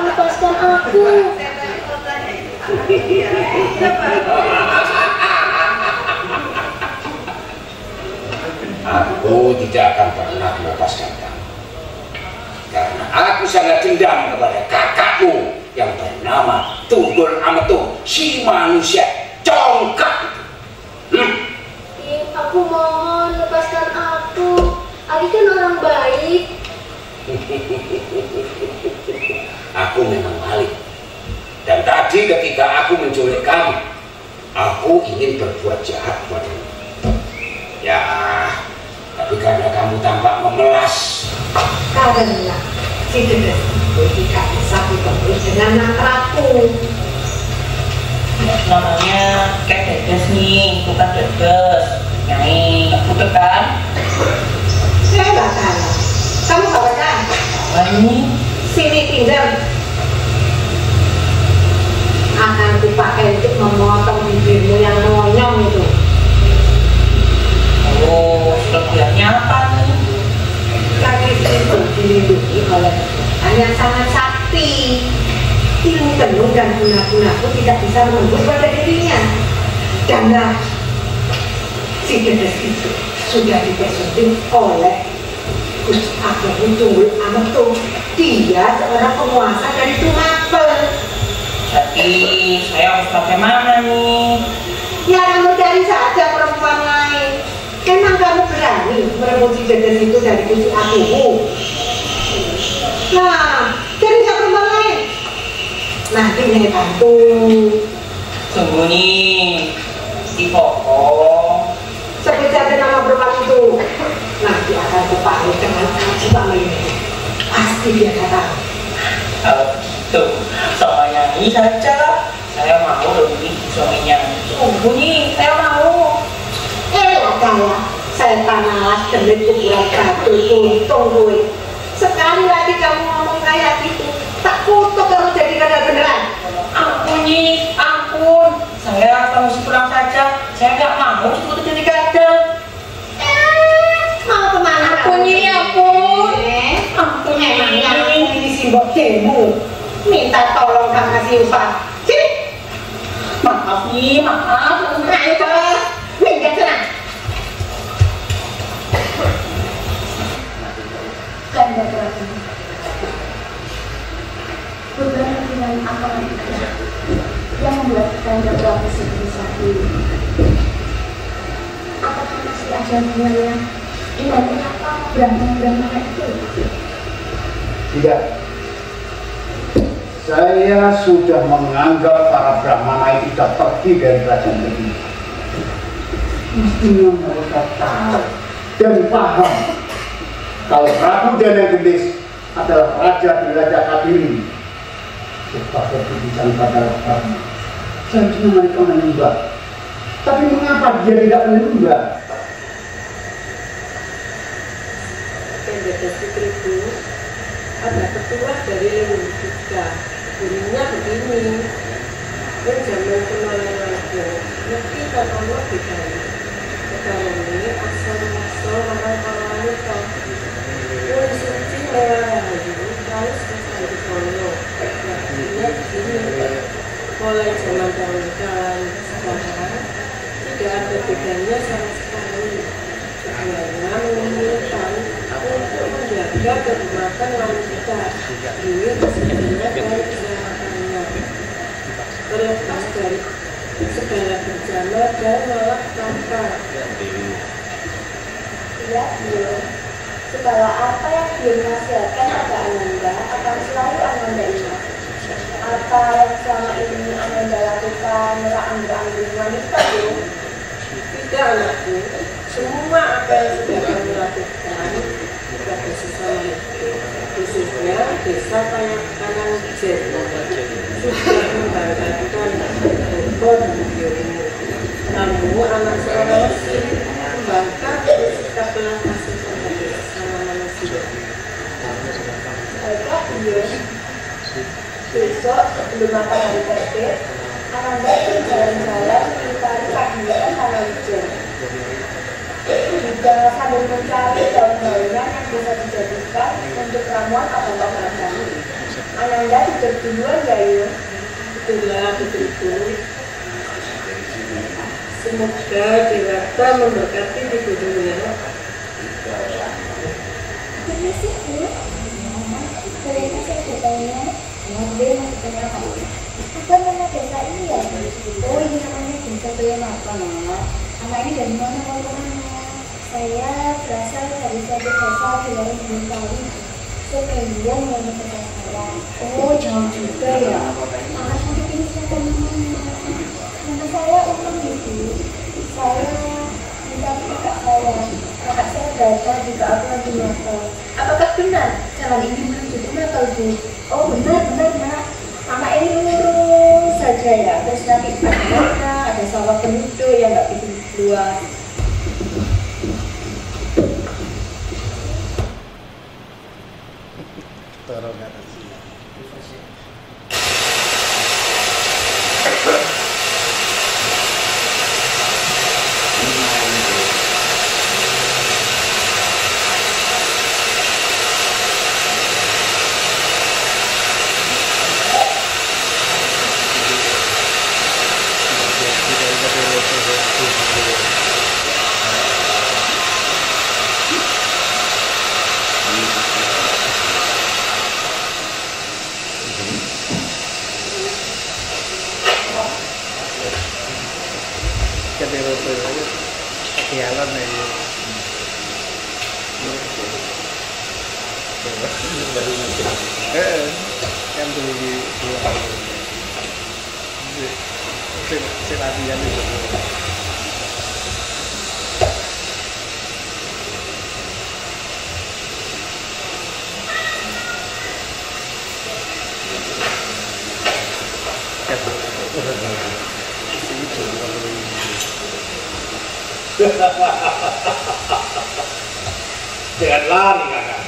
Lepaskan aku. Aku tidak akan pernah melepaskan kamu. Karena aku sangat dendam kepada kakakmu yang bernama Tunggul Ametung, si manusia congkak. Aku mohon lepaskan aku. Aku kan orang baik. Aku memang Malik. Dan tadi ketika aku menculik kamu, aku ingin berbuat jahat padamu. Ya, tapi karena kamu tampak memelas. Karena si Dedes itu tidak bisa ditembus dengan mantraku. Namanya kayak Dedes nih, bukan Dedes. Nyai, nggak butuh kan? Saya nggak tahu. Kamu tahu kan? Ini Sini pinjam. Akan dipakai untuk memotong bibirmu yang monyong itu. oh, sebenarnya apa nih? Kaki itu dilindungi oleh Tuhan yang sangat sakti. Ilmu tenung dan guna-gunaku tidak bisa menembus pada dirinya. Dan si Dedes itu sudah dipesunting oleh Gusti Agung Tunggul Ametung. Dia seorang penguasa dari Tumapel. Jadi saya harus bagaimana nih? Ya kamu cari saja perempuan lain. Emang kamu berani merebut si Dedes itu dari Gusti Agung? Nah, cari saja perempuan lain. Nanti Nyai bantu. Tunggu nih, di pokok. Sebut saja nama perempuan itu. Nanti akan kupanggil dengan keajaiban ini. Pasti dia datang. Kalau gitu, sama Nyai saja. Saya mau lebih suaminya. Tunggu nih, saya mau. Saya malas demit kuburan batu untung gue. Sekali lagi kamu ngomong kayak gitu, tak kutuk kamu jadi kadal beneran. Ampun nih, ampun. Saya kamu pulang saja. Saya nggak mau disebut jadi kadal. Mau kemana? Ampun nih, ampun. Ampun Memangnya nih. ini simbol demo. Minta tolong kamu kasih upah. Sini. Maaf nih, maaf. Ayo bos, minggat sana. Kanda Prabu, beberapa dengan apa yang membuat Kanda Prabu seperti saat ini? Apakah masih ada hubungannya dengan kenapa Brahmana itu? Tidak. Saya sudah menganggap para Brahmana itu sudah pergi dari kerajaan ini. Mestinya mereka tahu dan paham kalau Prabu Danagendis adalah raja di Raja Kadiri. Sebagai pujian pada Prabu, seharusnya mereka menyembah. Tapi mengapa dia tidak menyembah? Dedes putriku ada ketua dari Leluhur kita. Bunyinya begini, yang zaman kemarin aja, mesti kan Allah dikali. Sekarang ini asal-asal orang-orang itu Woi suci merayu, kalau selesai di sono. Artinya begini, mulai zaman dahulu dan sekarang tidak ada bedanya sama sekali. Keduanya menginginkan untuk menjaga kehormatan wanita. Ini sebenarnya dari keselamatannya. Terlepas dari segala bencana dan malapetaka. Iya, Bill. Segala apa yang Bill nasihatkan pada Ananda akan selalu Ananda ingat. Apa yang selama ini Ananda lakukan merambil-ambil wanita, Bill? Tidak, anakku. Semua apa yang sudah kami lakukan sudah bersama itu. Khususnya desa Kanan Jen sudah membanggakan Bobo dan Biomu. Kamu anak seorang mesin membanggakan sikap belah kasih sama manusia. Baiklah, Bill. Besok sebelum matahari terbit, Ananda itu jalan-jalan mencari keadilan tanah hijau. Juga sambil mencari daun-daunan yang bisa dijadikan untuk ramuan obat-obatan. Ananda tidur duluan ya yuk. Itulah betul-betul. Semoga Dewata memberkati ibu dulu ya. Terima kasih Bu. Terima kasih ceritanya. Dia mau bertanya apa? Apa nama desa ini ya? Oh ini namanya desa Bayamapa Nak. Anak ini dari mana mau kemana? Saya berasal dari suatu desa di luar Bintang. Kemudian mau ke sekolah. Oh jauh juga ya. Anak cantik ini siapa namanya? Nama saya Umum Ibu. Saya mencari kakak saya. Kakak saya gagal juga aku lagi nakal. Apakah benar jalan ini menuju ke nakal Bu? Oh benar Nak. Anak ini lurus saja ya. Terus nanti ada sawah penduduk yang nggak begitu luas. Kan dulu di latihan itu. Jangan lari kakak.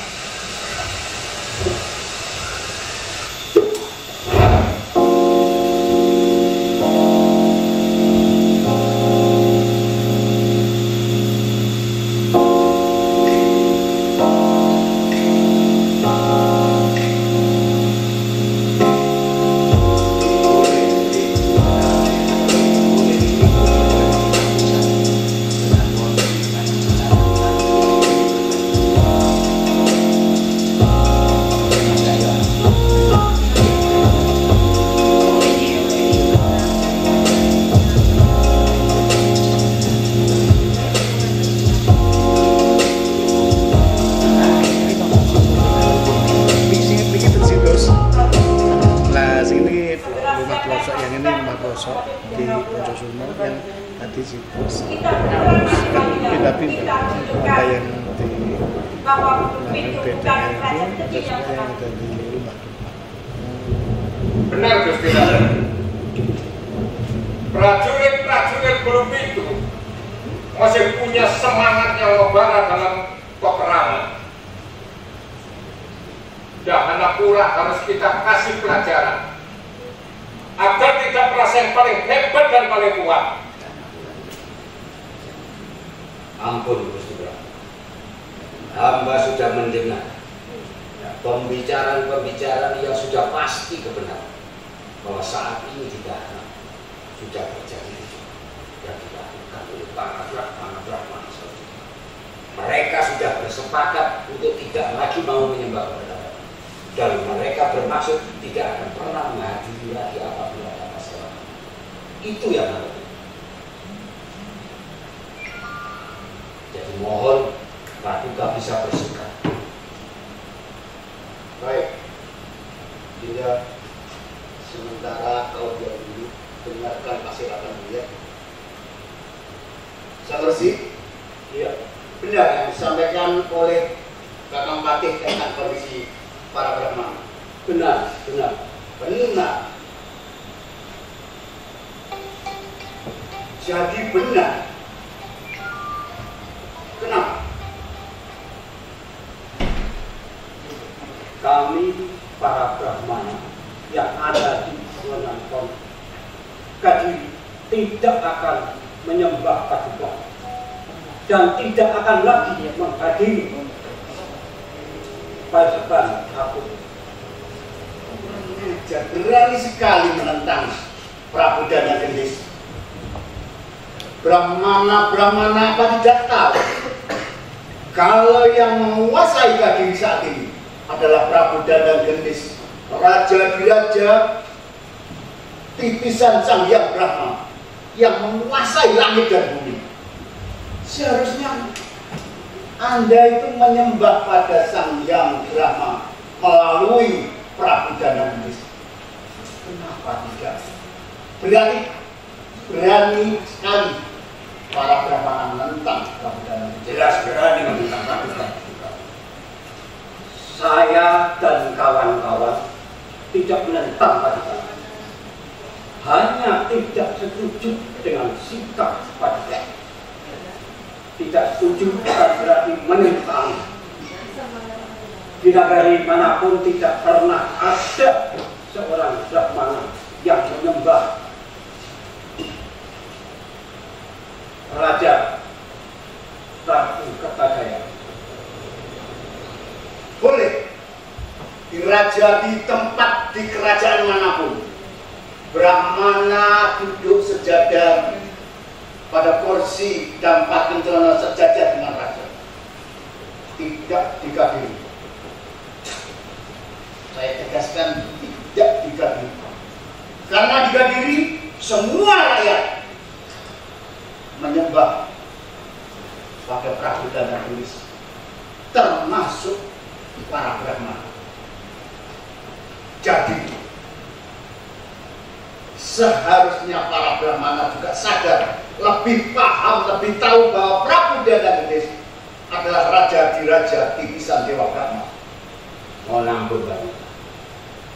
Di Poncosumo yang tadi pindah-pindah ada yang di beda itu ada juga yang ada di rumah. Benar Gusti Raden. Prajurit-prajurit belum itu masih punya semangat yang membara dalam peperangan. Dahanapura harus kita kasih pelajaran agar tidak merasa yang paling hebat dan paling kuat. Ampun Gusti Prabu, hamba sudah mendengar pembicaraan yang sudah pasti kebenaran bahwa saat ini tidak sudah terjadi yang dilakukan oleh para Brahmana. Mereka sudah bersepakat untuk tidak lagi mau menyembah kepada Allah, dan mereka bermaksud tidak akan pernah menghadiri lagi apabila ada masalah. Itu yang harus. Jadi mohon Paduka bisa bersikap. Baik, tidak sementara kau diam dulu, dengarkan persilakan dia. Saksi, iya, benar yang disampaikan oleh Kakang Patih tentang kondisi para Brahmana. Benar. Jadi benar. Kenapa? Kami para Brahmana yang ada di Gunung Kediri tidak akan menyembah paduka dan tidak akan lagi menghadiri pasukan aku. Berani sekali menentang Prabu Dana Gendis. Brahmana apa tidak tahu kalau yang menguasai Kediri saat ini adalah Prabu Dana Gendis, raja di raja, titisan Sang Hyang Brahma yang menguasai langit dan bumi. Seharusnya Anda itu menyembah pada Sang Hyang Brahma melalui Prabu Dana Gendis. Kenapa tidak? Berani sekali para Brahmana menentang Prabu Dana Gendis. Jelas berani menentang Prabu Dana Gendis. Saya dan kawan-kawan tidak menentang paduka, hanya tidak setuju dengan sikap paduka. Tidak setuju bukan berarti menentang. Di negeri manapun tidak pernah ada seorang Brahmana yang menyembah Raja Prabu Kertajaya. Boleh diraja di tempat di kerajaan manapun, Brahmana duduk sejajar pada kursi dampak kencana sejajar dengan raja, tidak di Kediri. Saya tegaskan, tidak di Kediri, karena di Kediri semua rakyat menyembah pada Prabu Dana Gendis, termasuk para Brahmana. Jadi seharusnya para Brahmana juga sadar, lebih paham, lebih tahu bahwa Prabu Dana Gendis adalah raja di raja, titisan Dewa Brahma. Mohon ampun Bapak,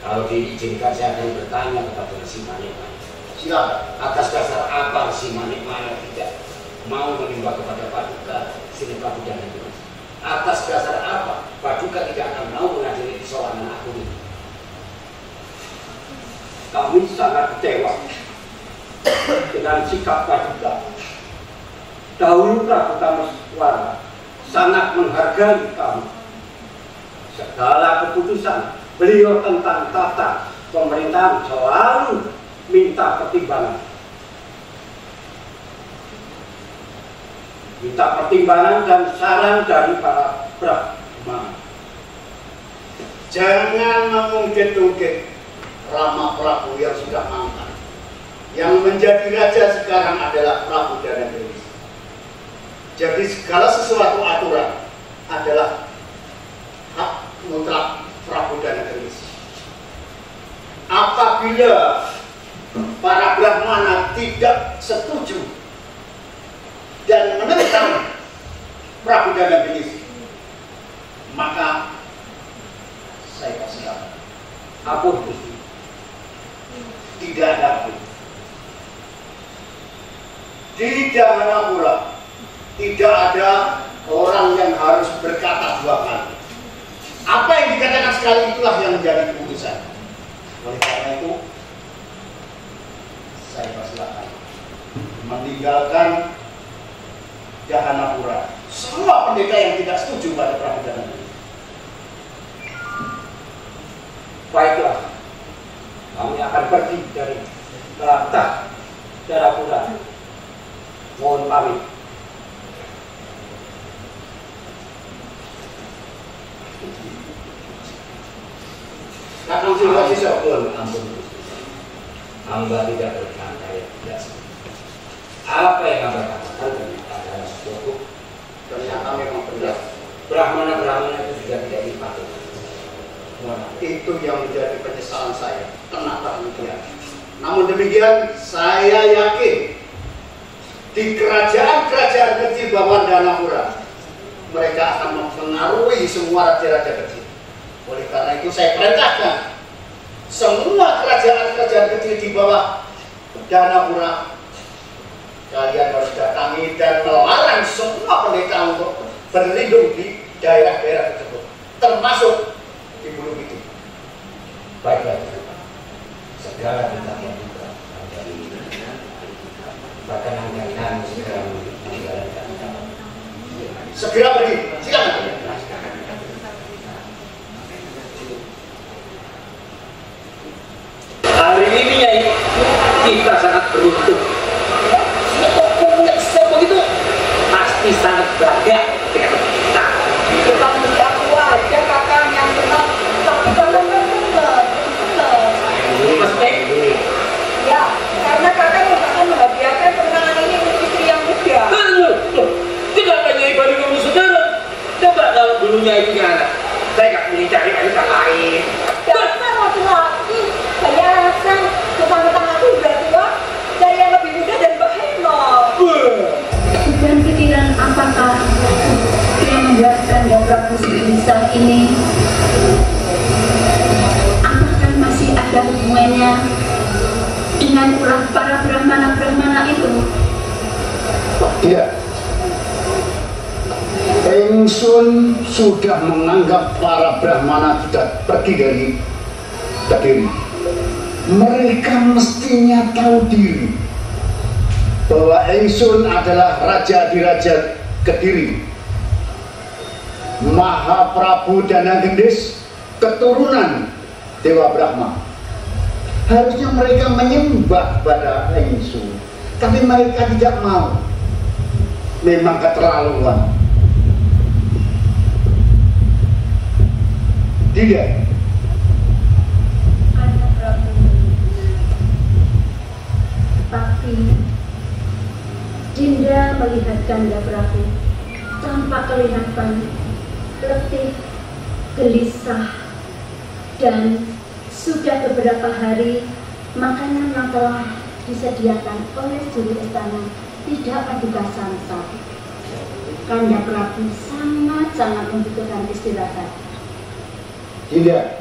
kalau diizinkan saya akan bertanya kepada si Manikmaya. Silakan. Atas dasar apa si Manikmaya tidak mau menyembah kepada paduka Sri Prabu Dana Gendis? Atas dasar apa paduka tidak akan mau menghadiri kesowanan aku ini? Kami sangat kecewa dengan sikap paduka. Dahulu Prabu Kameswara sangat menghargai kami. Segala keputusan beliau tentang tata pemerintahan selalu minta pertimbangan. Minta pertimbangan dan saran dari para Brahmana. Jangan mengungkit-ungkit Rama Prabu yang sudah mangkat. Yang menjadi raja sekarang adalah Prabu Dana Gendis. Jadi segala sesuatu aturan adalah hak mutlak Prabu Dana Gendis. Apabila para Brahmana tidak setuju dan menentang Prabu Dana Gendis, maka saya persilakan. Ampun Gusti. Tidak ada ampun. Di Jahanapura tidak ada orang yang harus berkata dua kali. Apa yang dikatakan sekali itulah yang menjadi keputusan. Oleh karena itu, saya persilakan meninggalkan Jahanapura. Semua pendeta yang tidak setuju pada Prabu Dana Gendis. Baiklah, kami akan pergi dari Tlatah Jarapura. Mohon pamit. Kakang Silwasi Sokun, ampun Gusti. Hamba tidak berkata yang tidak seperti. Apa yang hamba katakan ternyata adalah cukup. ternyata memang benar. Brahmana itu juga tidak dipatuhi. Itu yang menjadi penyesalan saya. Kenapa demikian? Namun demikian, saya yakin di kerajaan-kerajaan kecil bawah Danapura mereka akan mempengaruhi semua raja-raja kecil. Oleh karena itu saya perintahkan semua kerajaan-kerajaan kecil di bawah Danapura, kalian harus datangi dan melarang semua pendeta untuk berlindung di daerah-daerah tersebut, termasuk di Bulu itu. Baiklah, segala kita yang juga dari bahkan angkatan segera menjalankan. Segera pergi, silakan. Hari ini ya, kita sangat beruntung. Kok punya siapa begitu? Pasti sangat bangga dengan kita. Kita mesti aku aja kakak yang benar, tapi jangan benar. Maksudnya? Ya, karena kakak akan membahagiakan pernikahan ini untuk istri yang muda. Kenapa Nyai baru ngomong saudara? Coba kalau dulunya itu anak, saya nggak punya cari wanita lain. Dasar laki-laki, banyak alasan. Tentang aku udah tua, cari yang lebih muda dan berhemat. Bukan pikiran apakah yang membuatkan Prabu Siliwangi ini? Apakah masih ada hubungannya dengan para brahmana itu? Tidak. Engsun sudah menganggap para brahmana sudah pergi dari Kediri. Mereka mestinya tahu diri bahwa Engsun adalah raja di raja Kediri, Mahaprabu Danagendis, keturunan Dewa Brahma. Harusnya mereka menyembah pada Engsun, tapi mereka tidak mau. Memang keterlaluan. Tidak. Ada Prabu, tapi Dinda melihat Kanda Prabu tampak kelihatan letih, gelisah, dan sudah beberapa hari makanan yang telah disediakan oleh juru istana tidak menduga sangka. Kanda Prabu sangat-sangat membutuhkan istirahat. Tidak.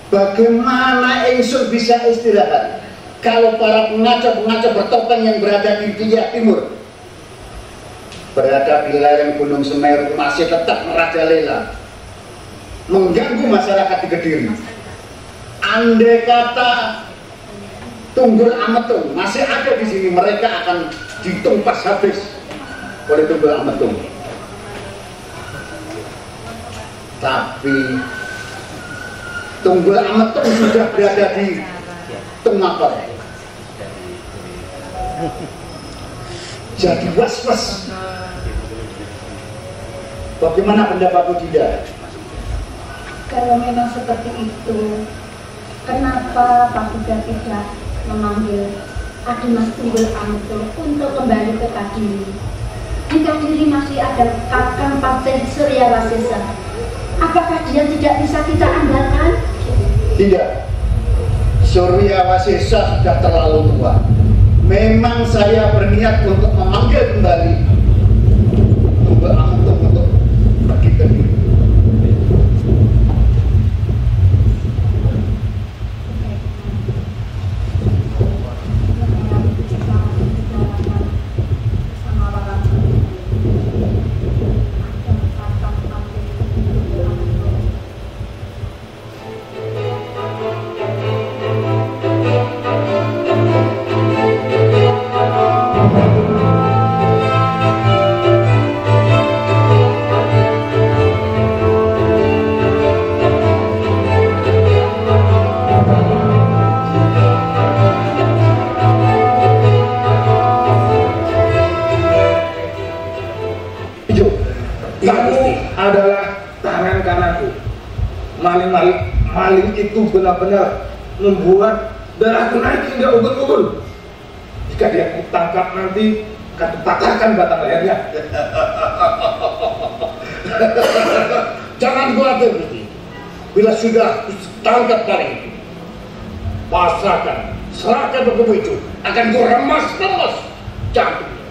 Bagaimana Engsun bisa istirahat kalau para pengacau-pengacau bertopeng yang berada di Jaya Timur, berada di lereng Gunung Semeru, masih tetap merajalela, mengganggu masyarakat di Kediri? Andai kata Tunggul Ametung masih ada di sini, mereka akan ditumpas habis oleh Tunggul Ametung. Tapi Tunggul Ametung sudah berada di Tengapar. Jadi was-was. Bagaimana pendapatmu, Dinda? Kalau memang seperti itu, kenapa Pak Buddha tidak memanggil Adimas Tunggul Ametung untuk kembali ke Kediri? Di Kediri masih ada Kakang Patih Suryawasesa. Apakah dia tidak bisa kita andalkan? Tidak. Suryawasesa sudah terlalu tua. Memang saya berniat untuk memanggil kembali Tunggul Ametung untuk pergi ke Kediri. Maling itu benar-benar membuat darahku naik hingga ubun-ubun. Jika dia kutangkap nanti, akan kupatahkan batang lehernya. Jangan khawatir, Gusti. Bila sudah tangkap maling, pasrahkan, serahkan begitu itu, akan ku remas-remas jantungnya.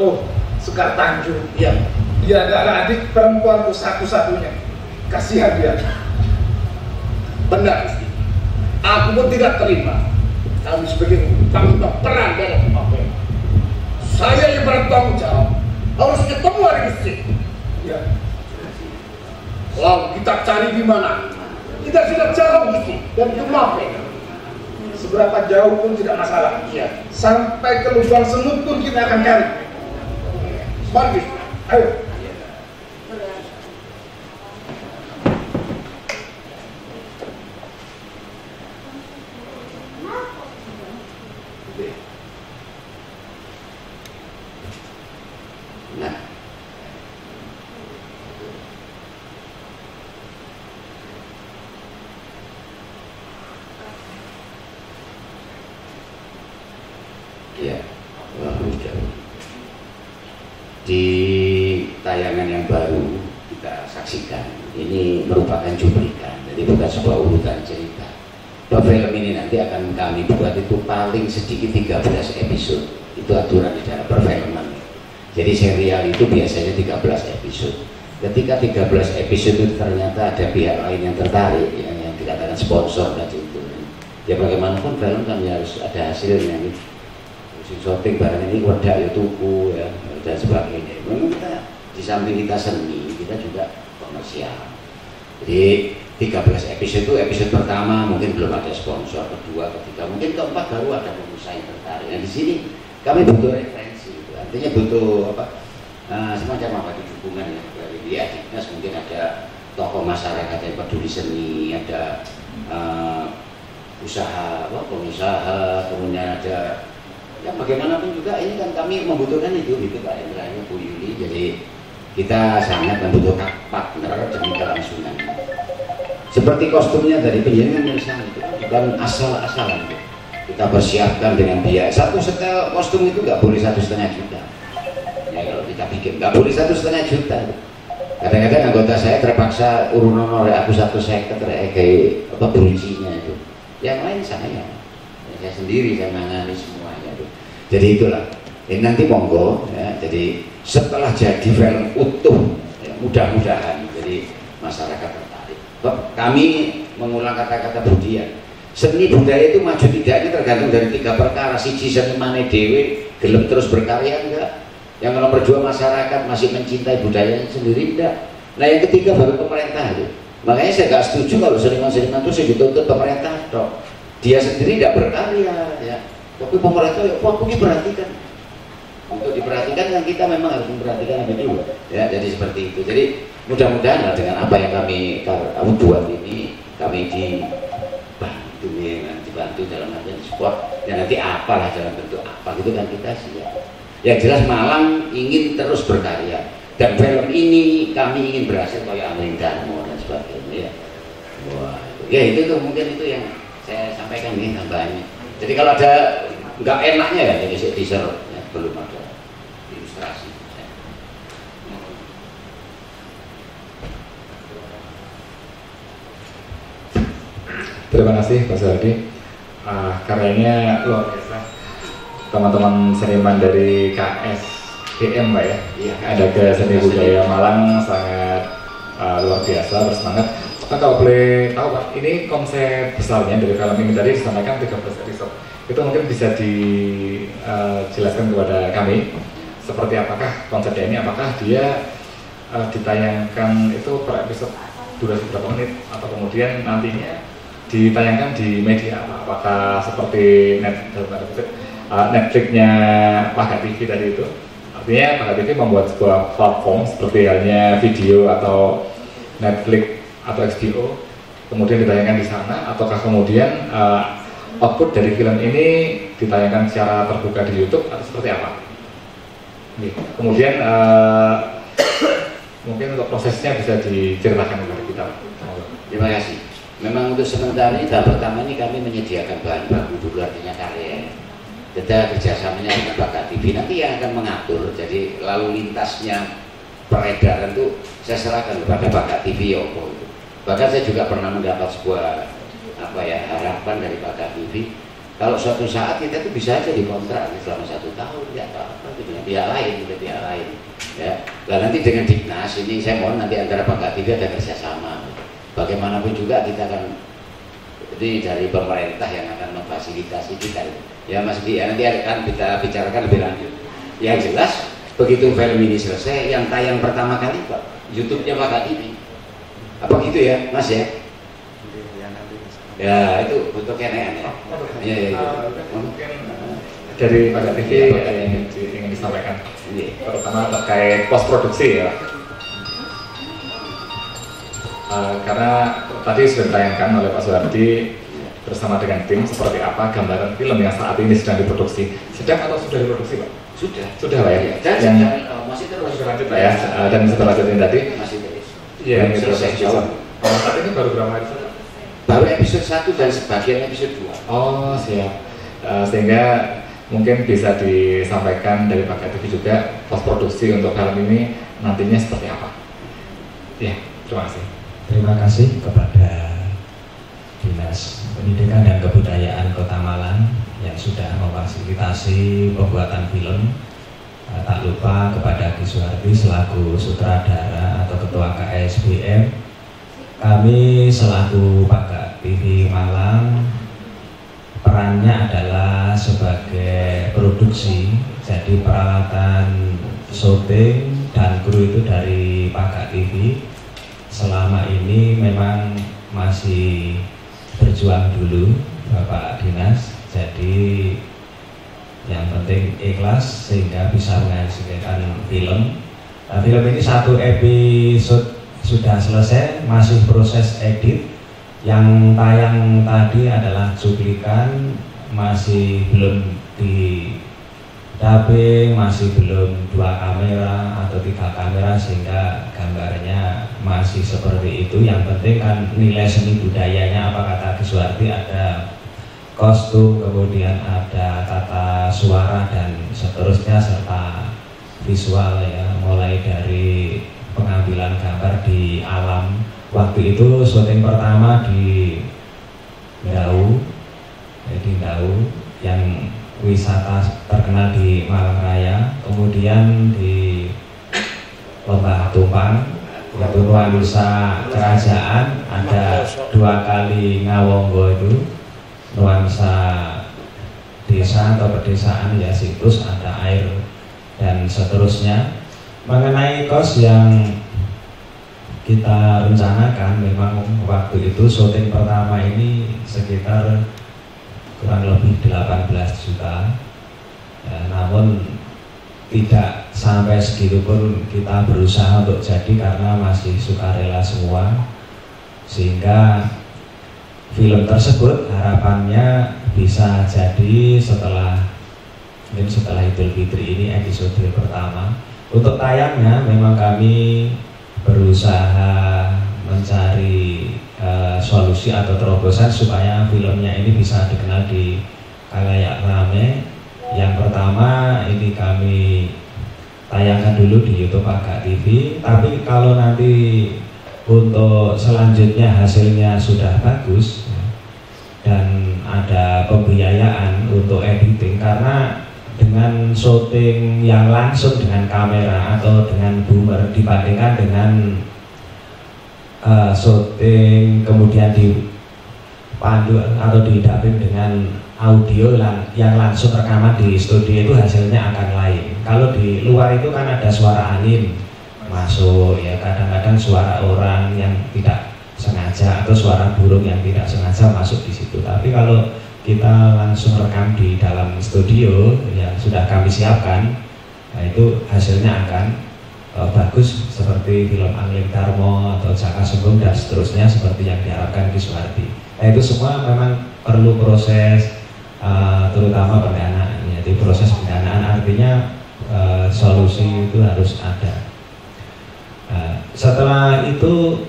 Oh, Sekar Tanjung. Iya. Dia adalah adik perempuanku satu-satunya. Kasihan dia. Benar, Gusti. Aku pun tidak terima kami sebagai kami berperan dalam apa. Saya yang bertanggung jawab harus ketemu hari Gusti. Ya. Lalu kita cari di mana? Kita sudah jauh, Gusti, dari Kemape. seberapa jauh pun tidak masalah. Iya. Sampai ke lubang semut pun kita akan cari. Bagi, ayo. Nah, ya, di tayangan yang baru kita saksikan ini merupakan cuplikan, jadi bukan sebuah urutan cerita. Film ini nanti akan kami buat itu paling sedikit 13 episode, itu aturan di dalam perfilman. Jadi serial itu biasanya 13 episode. Ketika 13 episode itu ternyata ada pihak lain yang tertarik, yang dikatakan sponsor dan itu, ya bagaimanapun film kan harus ada hasilnya nih. Syuting barang ini wadah ya tuku ya dan sebagainya. Memang kita di samping kita seni, kita juga komersial. Jadi 13 episode itu episode pertama mungkin belum ada sponsor, kedua, ketiga, mungkin keempat baru ada pengusaha yang tertarik. Nah di sini kami butuh referensi, artinya butuh apa? Semacam apa dukungan ya dari Adiknas, mungkin ada tokoh masyarakat yang peduli seni, ada usaha, pengusaha, kemudian ada ya bagaimanapun juga ini kan kami membutuhkan itu Pak Indra, Bu Yuli. Jadi kita sangat membutuhkan partner demi kelangsungan. Seperti kostumnya dari penjaringan misalnya itu bukan asal-asalan. Kita persiapkan dengan biaya. Satu setel kostum itu nggak boleh 1,5 juta. Ya kalau kita bikin nggak boleh 1,5 juta. Kadang-kadang anggota saya terpaksa urun oleh aku 1,50 kayak apa beruncinya itu. Yang lain saya sendiri saya menangani semuanya itu. Jadi itulah. Ini nanti monggo ya. Jadi setelah jadi film utuh, ya, mudah-mudahan jadi masyarakat tertarik. Kami mengulang kata-kata Budian. Seni budaya itu maju tidaknya tergantung dari 3 perkara. Siji senimane dhewe gelem terus berkarya enggak. Yang nomor 2 masyarakat masih mencintai budayanya sendiri enggak. Nah yang ketiga baru pemerintah itu. Makanya saya nggak setuju kalau seniman-seniman itu dituntut pemerintah toh. Dia sendiri tidak berkarya ya. Tapi pemerintah ya kok ini perhatikan. Untuk diperhatikan kan kita memang harus memperhatikan apa dulu ya. Jadi seperti itu. Jadi mudah-mudahan dengan apa yang kami buat ini kami dibantu dalam artian support dan nanti apalah dalam bentuk apa gitu kan kita siap. Yang jelas Malang ingin terus berkarya dan film ini kami ingin berhasil kayak Amin Darmo dan sebagainya ya. Wah, ya itu tuh mungkin itu yang saya sampaikan ini tambahannya. Jadi kalau ada nggak enaknya ya jadi teaser ya, belum ada ilustrasi. Ya. Terima kasih Pak Suhardi. Karyanya luar biasa. Teman-teman seniman dari KSBM Pak ya. Iya, ada ke Seni Budaya Malang sangat luar biasa, bersemangat. Kalau boleh tahu Pak, ini konsep besarnya dari film ini tadi disampaikan 13 episode. Itu mungkin bisa dijelaskan kepada kami seperti apakah konsepnya ini, apakah dia ditayangkan itu per episode durasi berapa menit atau kemudian nantinya ditayangkan di media apa? Apakah seperti Netflix-nya Paga TV tadi itu? Artinya Paga TV membuat sebuah platform seperti halnya video atau Netflix atau HBO, kemudian ditayangkan di sana, ataukah kemudian output dari film ini ditayangkan secara terbuka di YouTube atau seperti apa? Kemudian mungkin untuk prosesnya bisa diceritakan kepada kita. Terima kasih. Memang untuk sementara ini tahap pertama ini kami menyediakan bahan baku dulu, artinya karya. Kita kerjasamanya dengan Paga TV nanti yang akan mengatur. Jadi lalu lintasnya peredaran itu saya serahkan kepada Paga TV Yoko. Bahkan saya juga pernah mendapat sebuah harapan dari Paga TV. Kalau suatu saat kita itu bisa aja dikontrak selama 1 tahun ya apa dengan pihak lain, ya. Nah nanti dengan Dignas ini saya mohon nanti antara Paga TV ada kerjasama. Bagaimanapun juga kita akan jadi dari pemerintah yang akan memfasilitasi kita. Ya Mas Di, nanti akan kita bicarakan lebih lanjut. Yang jelas begitu film ini selesai, yang tayang pertama kali Pak YouTube-nya Paga TV. Apa gitu ya Mas ya? Ya itu butuh kenean ya. Iya. Mungkin dari Pak TV ada yang ingin disampaikan, terutama terkait post produksi ya. Karena tadi sudah ditayangkan oleh Pak Suhardi bersama dengan tim seperti apa gambaran film yang saat ini sedang diproduksi. Sedang atau sudah diproduksi, Pak? Sudah Pak ya. Dan masih terus lanjut Pak ya. Dan setelah lanjutin tadi masih terus. Iya, selesai jauh. Saat ini baru berapa episode? Baru episode 1 dan sebagian episode 2. Oh siap. Sehingga mungkin bisa disampaikan dari Pak TV juga post produksi untuk film ini nantinya seperti apa? Ya, terima kasih. Terima kasih kepada Dinas Pendidikan dan Kebudayaan Kota Malang yang sudah memfasilitasi pembuatan film. Tak lupa kepada Ki Suhardi selaku sutradara atau ketua KSBM. Kami selaku Pak TV Malang perannya adalah sebagai produksi, jadi peralatan syuting dan kru itu dari Pak TV. Selama ini memang masih berjuang dulu Bapak Dinas, jadi yang penting ikhlas sehingga bisa menghasilkan film. Nah, film ini 1 episode sudah selesai, masih proses edit. Yang tayang tadi adalah cuplikan, masih belum di dubbing, masih belum 2 kamera atau 3 kamera sehingga gambarnya masih seperti itu. Yang penting kan nilai seni budayanya, apa kata Ki Suhardi, ada kostum, kemudian ada tata suara dan seterusnya serta visual ya, mulai dari pengambilan gambar di alam. Waktu itu syuting pertama di Ndau, yang wisata terkenal di Malang Raya, kemudian di Lembah Tumpang, yaitu nuansa kerajaan, ada 2 kali Ngawonggo itu, nuansa desa atau pedesaan ya, situs, ada air dan seterusnya. Mengenai kos yang kita rencanakan, memang waktu itu syuting pertama ini sekitar kurang lebih 18 juta ya, namun tidak sampai segitu pun kita berusaha untuk jadi karena masih sukarela semua, sehingga film tersebut harapannya bisa jadi setelah Idul Fitri ini episode pertama. Untuk tayangnya memang kami berusaha mencari solusi atau terobosan supaya filmnya ini bisa dikenal di khalayak rame. Yang pertama ini kami tayangkan dulu di YouTube Agak TV, tapi kalau nanti untuk selanjutnya hasilnya sudah bagus dan ada pembiayaan untuk editing, karena dengan syuting yang langsung dengan kamera atau dengan boomer dibandingkan dengan syuting kemudian dipandu atau didubbing dengan audio yang langsung rekaman di studio, itu hasilnya akan lain. Kalau di luar itu kan ada suara angin masuk ya, kadang-kadang suara orang yang tidak sengaja atau suara burung yang tidak sengaja masuk di situ. Tapi kalau kita langsung rekam di dalam studio yang sudah kami siapkan, nah itu hasilnya akan bagus seperti film Angling Darmo atau Jaka Sembung dan seterusnya seperti yang diharapkan Ki Suhardi. Nah itu semua memang perlu proses, terutama pendanaan. Jadi proses pendanaan artinya solusi itu harus ada. Setelah itu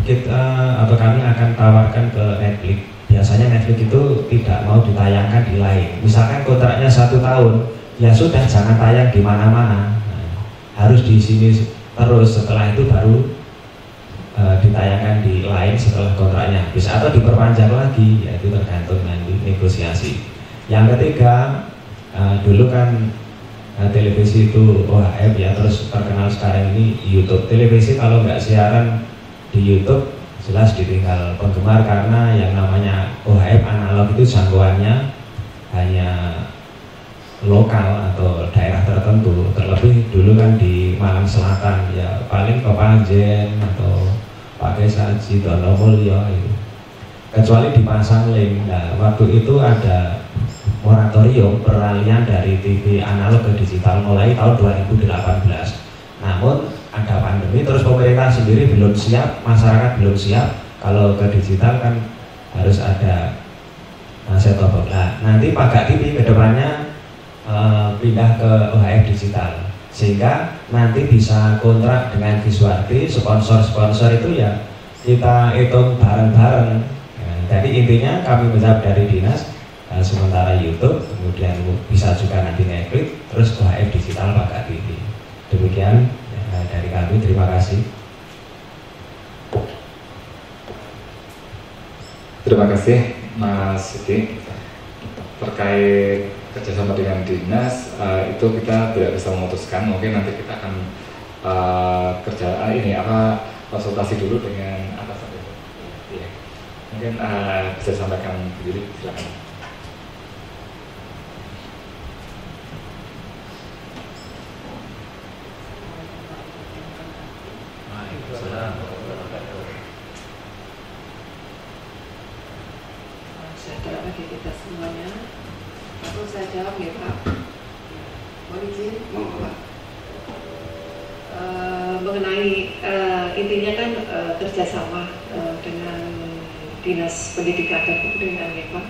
kita atau kami akan tawarkan ke Netflix. Biasanya Netflix itu tidak mau ditayangkan di lain. Misalkan kontraknya 1 tahun, ya sudah jangan tayang di mana-mana. Harus di sini terus. Setelah itu baru ditayangkan di lain setelah kontraknya habis atau diperpanjang lagi. Ya itu tergantung nanti negosiasi. Yang ketiga, dulu kan televisi itu OHF ya, terus terkenal sekarang ini YouTube. Televisi kalau nggak siaran di YouTube jelas ditinggal penggemar, karena yang namanya OHF analog itu jangkauannya hanya lokal atau daerah tertentu. Terlebih dulu kan di Malang Selatan ya paling ke Panjen atau pakai Saji Donomulyo itu. kecuali dipasang link. Nah, waktu itu ada moratorium peralihan dari TV analog ke digital mulai tahun 2018. Namun ada pandemi, terus pemerintah sendiri belum siap, masyarakat belum siap. Kalau ke digital kan harus ada set-top box. Nah, nanti Paga TV kedepannya pindah ke OHF digital, sehingga nanti bisa kontrak dengan Visuarti, sponsor-sponsor itu ya kita hitung bareng-bareng. Nah, jadi intinya kami menjawab dari dinas, sementara YouTube, kemudian bisa juga nanti ngeklik, terus OHF digital Paga TV. Demikian dari kami, terima kasih. Terima kasih Mas Siti. Terkait kerjasama dengan dinas, itu kita tidak bisa memutuskan. Mungkin nanti kita akan konsultasi dulu dengan atasan. Ya. Mungkin bisa sampaikan diri, silakan. Sejahtera bagi kita semuanya. Lalu saya jawab ya Pak. Mohon izin. Pak. Mengenai intinya kan kerjasama dengan Dinas Pendidikan dan Kebudayaan ya Pak.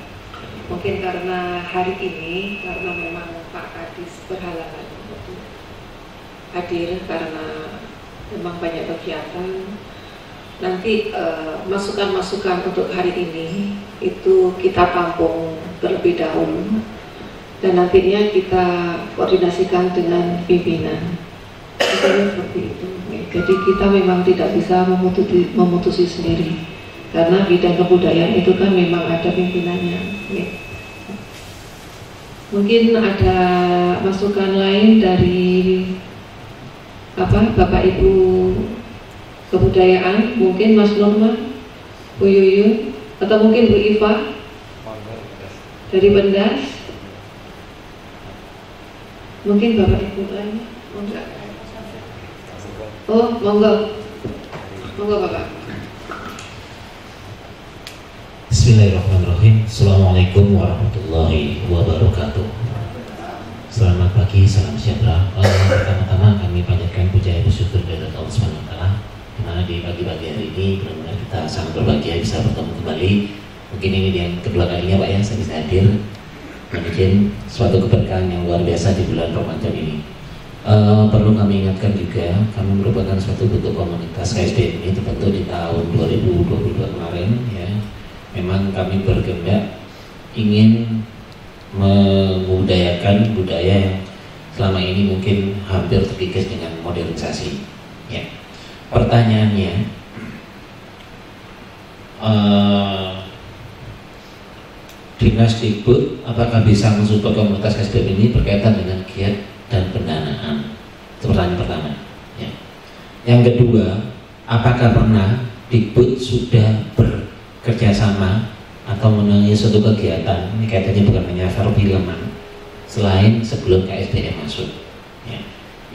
Mungkin karena hari ini karena memang Pak Kadis berhalangan untuk hadir karena memang banyak kegiatan. Nanti masukan-masukan untuk hari ini itu kita tampung terlebih dahulu dan nantinya kita koordinasikan dengan pimpinan. Seperti itu. Jadi kita memang tidak bisa memutusi sendiri karena bidang kebudayaan itu kan memang ada pimpinannya. Mungkin ada masukan lain dari Bapak Ibu Kebudayaan, mungkin Mas Norman, Bu Yuyun, atau mungkin Bu Iva dari Bendas, mungkin Bapak Ibu lain, oh monggo, monggo Bapak. Bismillahirrahmanirrahim. Assalamualaikum warahmatullahi wabarakatuh. Selamat pagi, salam sejahtera. Pertama-tama kami panjatkan puja bersyukur kepada Allah Subhanahu wa Ta'ala, di mana di pagi-pagi hari ini benar-benar kita sangat berbahagia bisa bertemu kembali. Mungkin ini yang kedua kalinya Pak ya saya bisa hadir. Mungkin suatu keberkahan yang luar biasa di bulan Ramadan ini. Perlu kami ingatkan juga, kami merupakan suatu bentuk komunitas KSBM ini terbentuk di tahun 2022 kemarin ya. Memang kami berkehendak ingin membudayakan budaya yang selama ini mungkin hampir terkikis dengan modernisasi ya. Pertanyaannya, Dinas Dikbud apakah bisa mensupport komunitas KSBM ini berkaitan dengan giat dan pendanaan? Itu pertanyaan pertama ya. Yang kedua, apakah pernah Dikbud sudah bekerja sama atau menangani suatu kegiatan, ini kaitannya bukan hanya perfilman, selain sebelum KSBM masuk ya.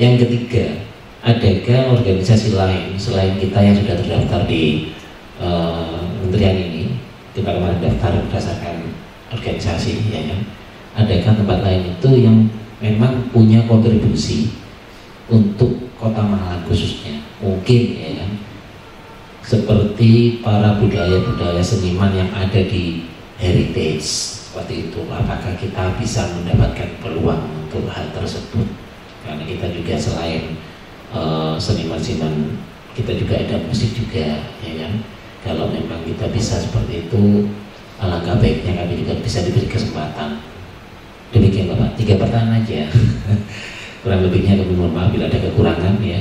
Yang ketiga, adakah organisasi lain selain kita yang sudah terdaftar di kementerian ini, kita kemarin daftar berdasarkan organisasi ya kan? Adakah tempat lain itu yang memang punya kontribusi untuk Kota Malang khususnya, mungkin ya kan, seperti para budaya-budaya seniman yang ada di heritage seperti itu. Apakah kita bisa mendapatkan peluang untuk hal tersebut? Karena kita juga selain seniman-seniman, kita juga ada musik juga ya kan. Kalau memang kita bisa seperti itu, alangkah baiknya kami juga bisa diberi kesempatan. Demikian Bapak, 3 pertanyaan aja. Kurang lebihnya kami mohon maaf bila ada kekurangan ya.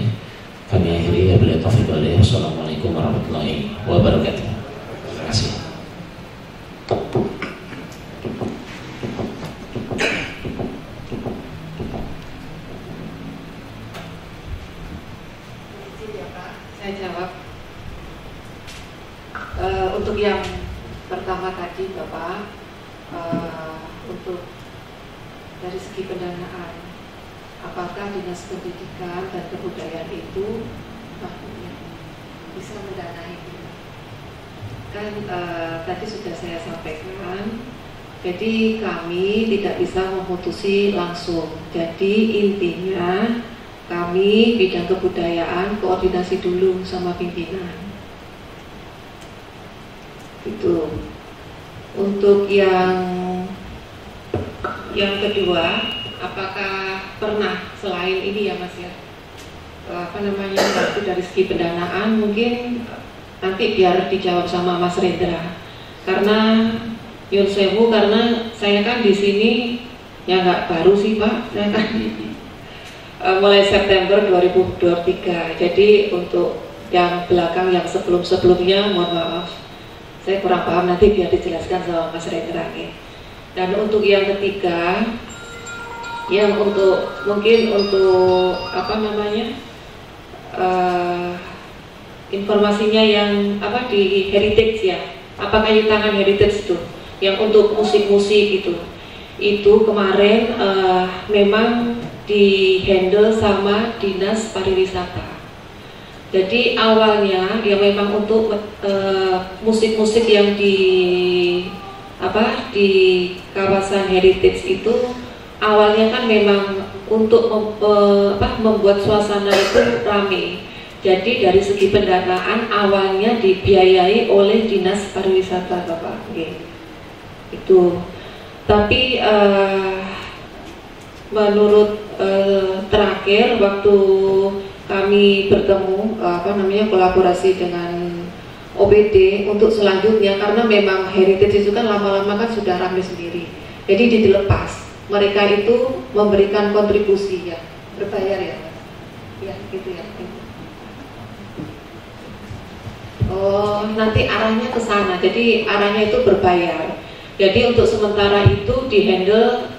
Kami akhiri wabillahi taufiq wal hidayah. Wassalamualaikum warahmatullahi wabarakatuh. Terima kasih. Saya jawab. Untuk yang pertama tadi Bapak, untuk dari segi pendanaan, apakah Dinas Pendidikan dan Kebudayaan itu bisa mendanai kan tadi sudah saya sampaikan. Jadi kami tidak bisa memutusi langsung. Jadi intinya kami bidang kebudayaan koordinasi dulu sama pimpinan. Itu. Untuk yang kedua, apakah pernah selain ini ya Mas ya, waktu dari segi pendanaan mungkin nanti biar dijawab sama Mas Rendra. Karena Yun Sewu, karena saya kan di sini ya nggak baru sih Pak, saya kan mulai September 2023. Jadi untuk yang belakang, yang sebelum-sebelumnya mohon maaf, saya kurang paham, nanti biar dijelaskan sama Mas Rendra ya. Dan untuk yang ketiga, yang mungkin untuk informasinya yang di heritage ya, apakah di tangan heritage itu yang untuk musik-musik itu kemarin memang di handle sama Dinas Pariwisata. Jadi awalnya ya memang untuk musik-musik yang di kawasan heritage itu awalnya kan memang untuk membuat suasana itu ramai. Jadi dari segi pendanaan awalnya dibiayai oleh Dinas Pariwisata Bapak. Itu. Tapi menurut terakhir waktu kami bertemu kolaborasi dengan OBD untuk selanjutnya, karena memang heritage itu kan lama-lama kan sudah ramai sendiri. Jadi dilepas. Mereka itu memberikan kontribusi ya, berbayar ya Mas. Ya gitu ya. Oh, nanti arahnya ke sana. Jadi arahnya itu berbayar. Jadi untuk sementara itu dihandle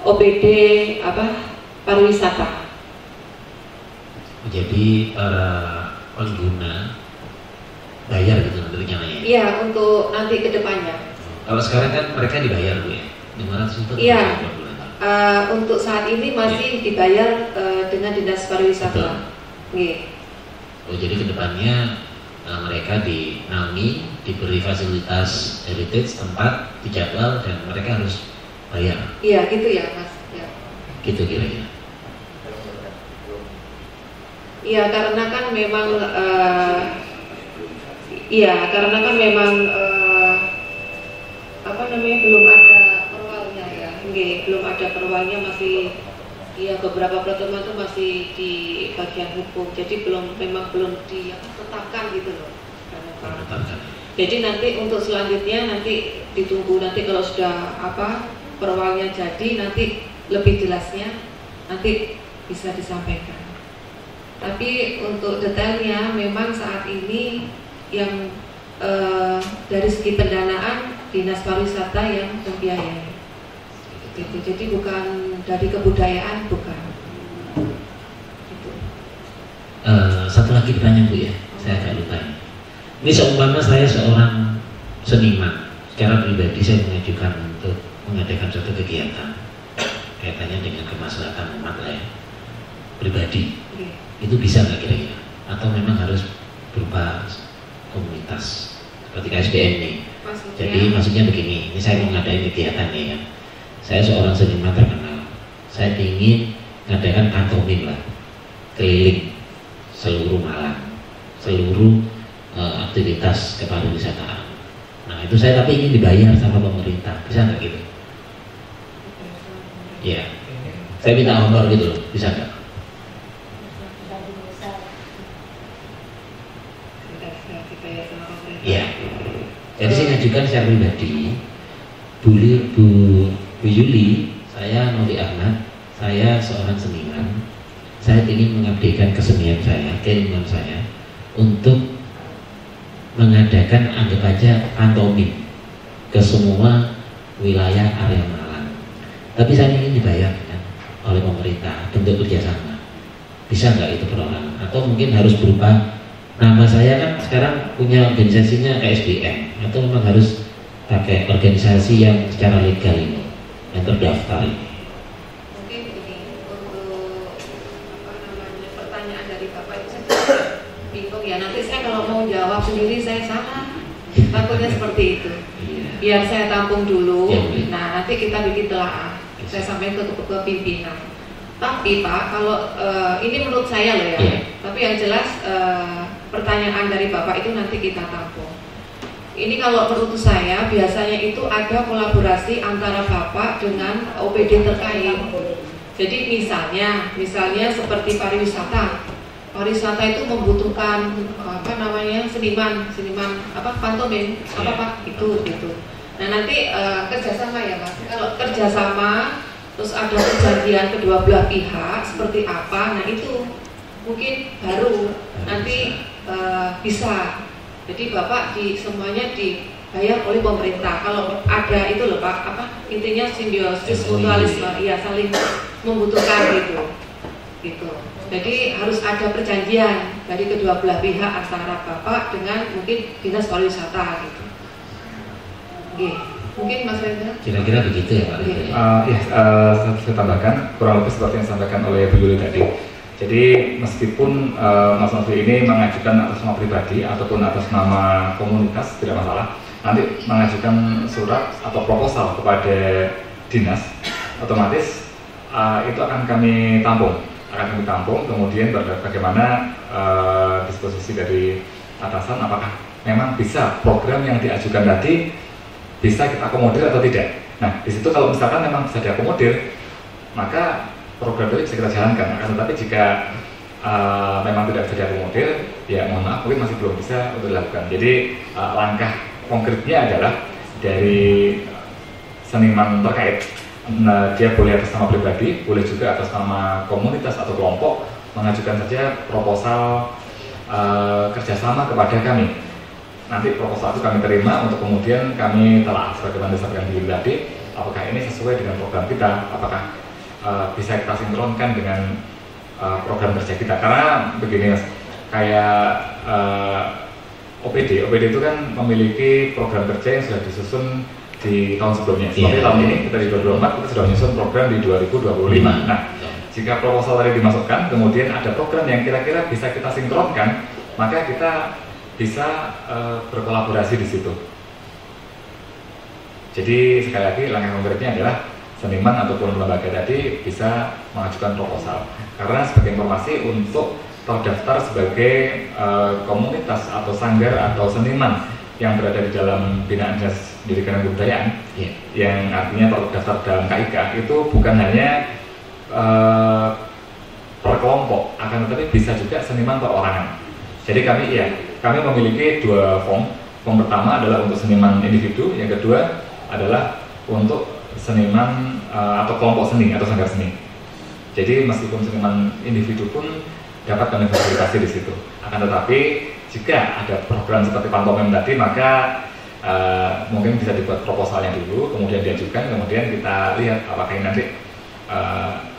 OBD pariwisata. Jadi para pengguna bayar gitu nanti rencananya? Iya, untuk nanti ke depannya. Kalau sekarang kan mereka dibayar Bu ya? 500 juta? Iya, untuk saat ini masih dibayar dengan Dinas Pariwisata. Oh, jadi ke depannya mereka dinaungi, diberi fasilitas heritage, tempat, dijadwal, dan mereka harus bayar. Iya, gitu ya Mas. Ya. Gitu kira-kira. Iya, karena kan memang belum ada perwalnya ya. Belum ada perwalnya, masih beberapa pertemuan itu masih di bagian hukum. Jadi memang belum ditetapkan gitu loh. Jadi nanti untuk selanjutnya nanti ditunggu, nanti kalau sudah perwalnya jadi, nanti lebih jelasnya nanti bisa disampaikan. Tapi untuk detailnya memang saat ini yang dari segi pendanaan Dinas Pariwisata yang membiayai. Gitu. Jadi bukan dari kebudayaan, bukan. Gitu. Satu lagi pertanyaan Bu ya, saya agak lupa. Ini seumpama saya seorang seniman, secara pribadi saya mengajukan untuk mengadakan suatu kegiatan kaitannya dengan kemaslahatan umat lah ya, pribadi. Itu bisa nggak kira-kira? Atau memang harus berupa komunitas seperti KSBM nih? Jadi maksudnya begini, ini saya mau ngadain kegiatan nih kan, saya seorang seniman terkenal, saya ingin ngadakan pantomim lah, keliling seluruh Malang, seluruh aktivitas kepariwisataan. Nah itu saya tapi ingin dibayar sama pemerintah, bisa nggak gitu? Iya, saya minta honor gitu loh, bisa nggak? Iya. Jadi saya ngajukan secara pribadi, Bu Yuli, saya Novi Ahmad, saya seorang seniman, saya ingin mengabdikan kesenian saya, keilmuan saya untuk mengadakan anggap aja pantomim ke semua wilayah area Malang. Tapi saya ingin dibayar kan oleh pemerintah, bentuk kerjasama. Bisa nggak itu perorangan? Atau mungkin harus berupa nama saya kan sekarang punya organisasinya KSBM, atau memang harus pakai organisasi yang secara legal ini, yang terdaftar ini? Mungkin ini untuk pertanyaan dari Bapak itu bingung ya. Nanti saya kalau mau jawab sendiri saya salah. biar saya tampung dulu. Ya, nah nanti kita bikin telaah. Saya sampaikan ke pimpinan. Tapi Pak, kalau ini menurut saya loh ya. Tapi yang jelas pertanyaan dari Bapak itu nanti kita tampung. Ini kalau menurut saya biasanya itu ada kolaborasi antara Bapak dengan OPD terkait. Jadi misalnya seperti pariwisata. Pariwisata itu membutuhkan seniman pantomim Pak itu gitu. Nah nanti kerjasama ya Mas. Kalau kerjasama terus ada perjanjian kedua belah pihak seperti apa, nah itu mungkin baru nanti bisa. Jadi Bapak semuanya dibayar oleh pemerintah. Kalau ada itu loh Pak, intinya simbiosis mutualisme, ya saling membutuhkan gitu. Jadi harus ada perjanjian dari kedua belah pihak antara Bapak dengan mungkin dinas pariwisata gitu. Oke, mungkin Mas Rendra? Kira-kira begitu ya Pak? Saya tambahkan kurang lebih seperti yang disampaikan oleh Bu Yuli tadi. Jadi meskipun Mas Novi ini mengajukan atas nama pribadi ataupun atas nama komunitas tidak masalah, nanti mengajukan surat atau proposal kepada dinas, otomatis itu akan kami tampung. Kemudian bagaimana disposisi dari atasan, apakah memang bisa program yang diajukan tadi bisa kita akomodir atau tidak. Nah di situ kalau misalkan memang bisa diakomodir, maka program itu bisa kita jalankan. Tetapi jika memang tidak bisa diakomodir, ya mohon maaf mungkin masih belum bisa untuk dilakukan. Jadi langkah konkretnya adalah dari seniman terkait. Nah, dia boleh atas nama pribadi, boleh juga atas nama komunitas atau kelompok mengajukan saja proposal kerjasama kepada kami. Nanti proposal itu kami terima untuk kemudian kami telah sebagaimana disampaikan di tadi, apakah ini sesuai dengan program kita, apakah bisa kita sinkronkan dengan program kerja kita. Karena begini Mas, kayak OPD itu kan memiliki program kerja yang sudah disusun di tahun sebelumnya. Seperti tahun ini kita di 2024 kita sudah menyusun program di 2025. Nah, jika proposal tadi dimasukkan, kemudian ada program yang kira-kira bisa kita sinkronkan, maka kita bisa berkolaborasi di situ. Jadi sekali lagi langkah konkretnya adalah seniman ataupun lembaga tadi bisa mengajukan proposal. Karena sebagai informasi untuk terdaftar sebagai komunitas atau sanggar atau seniman yang berada di dalam binaan Dinas Pendidikan dan Kebudayaan, yang artinya terdaftar dalam KIK, itu bukan hanya per kelompok, akan tetapi bisa juga seniman perorangan. Jadi kami memiliki dua form. Form pertama adalah untuk seniman individu, yang kedua adalah untuk seniman atau kelompok seni atau sanggar seni. Jadi meskipun seniman individu pun dapat kami fasilitasi di situ. Akan tetapi jika ada program seperti pantomim tadi, maka mungkin bisa dibuat proposalnya dulu, kemudian diajukan, kemudian kita lihat apakah ini nanti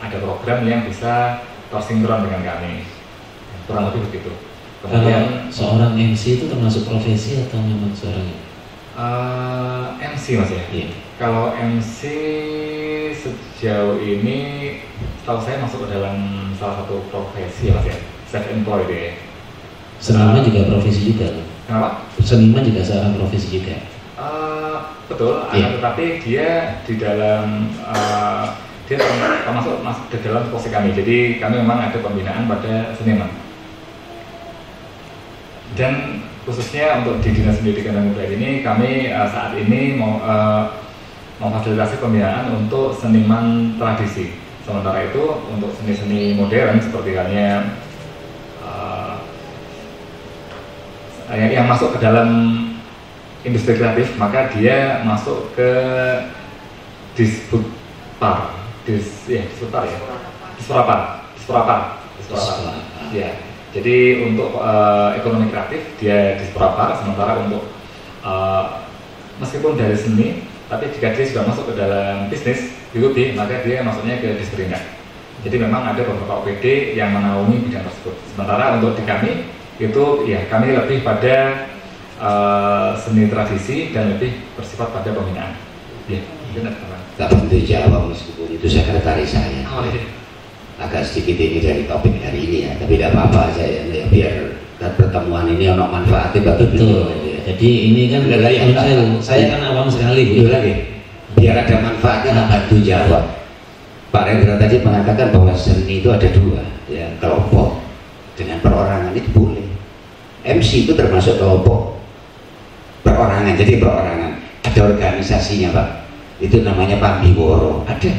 ada program yang bisa tersinkron dengan kami. Kurang lebih begitu. Kemudian, kalau seorang MC itu termasuk profesi atau memang seorang MC Mas ya? Iya. Kalau MC sejauh ini setahu saya masuk ke dalam salah satu profesi ya Mas ya, self-employed ya. Seniman juga profesi juga kan? Kenapa? Seniman juga seorang profesi juga. Betul, tetapi dia di dalam dia termasuk di dalam posisi kami. Jadi kami memang ada pembinaan pada seniman. Dan khususnya untuk di Dinas Pendidikan dan Kebudayaan ini kami saat ini mau memfasilitasi pembinaan untuk seniman tradisi. Sementara itu untuk seni-seni modern seperti halnya yang masuk ke dalam industri kreatif, maka dia masuk ke Dispurapar. Ya. Jadi untuk ekonomi kreatif dia Dispurapar, sementara untuk meskipun dari seni, tapi jika dia sudah masuk ke dalam bisnis B2B, maka dia masuknya ke Disperindak. Jadi memang ada beberapa OPD yang menaungi bidang tersebut. Sementara untuk di kami itu ya kami lebih pada seni tradisi dan lebih bersifat pada pembinaan. Ya, benar teman. Tak bantu jawab meskipun itu sekretaris saya. Agak sedikit ini dari topik hari ini ya, tapi tidak apa-apa saya ya, biar pertemuan ini ono manfaatnya betul. Ya. Jadi ini kan saya kan awam sekali Bu. Lagi, biar ada manfaatnya, bantu jawab. Pak Rendra tadi mengatakan bahwa seni itu ada dua, ya, kelompok dengan perorangan itu boleh. MC itu termasuk kelompok perorangan, jadi perorangan. Ada organisasinya Pak, itu namanya Pambiworo, ada.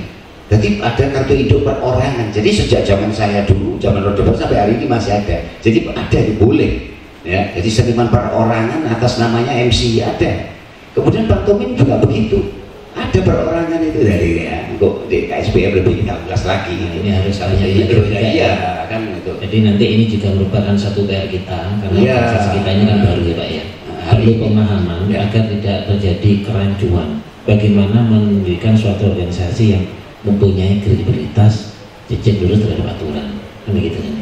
Jadi ada kartu hidup perorangan. Jadi sejak zaman saya dulu, zaman Orde Baru sampai hari ini masih ada. Jadi ada, itu boleh. Ya, jadi seniman perorangan atas namanya MC ada. Kemudian pantomim juga begitu. Ada perorangan itu dari ya, kok di KSBM lebih jelas lagi. Nah, ini harus kalinya iya kan itu. Jadi nanti ini juga merupakan satu PR kita karena proses kita ini kan baru ya Pak ya. Perlu pemahaman agar tidak terjadi kerancuan. Bagaimana mendirikan suatu organisasi yang mempunyai kredibilitas, jejak lurus terhadap aturan, kan begitu kan?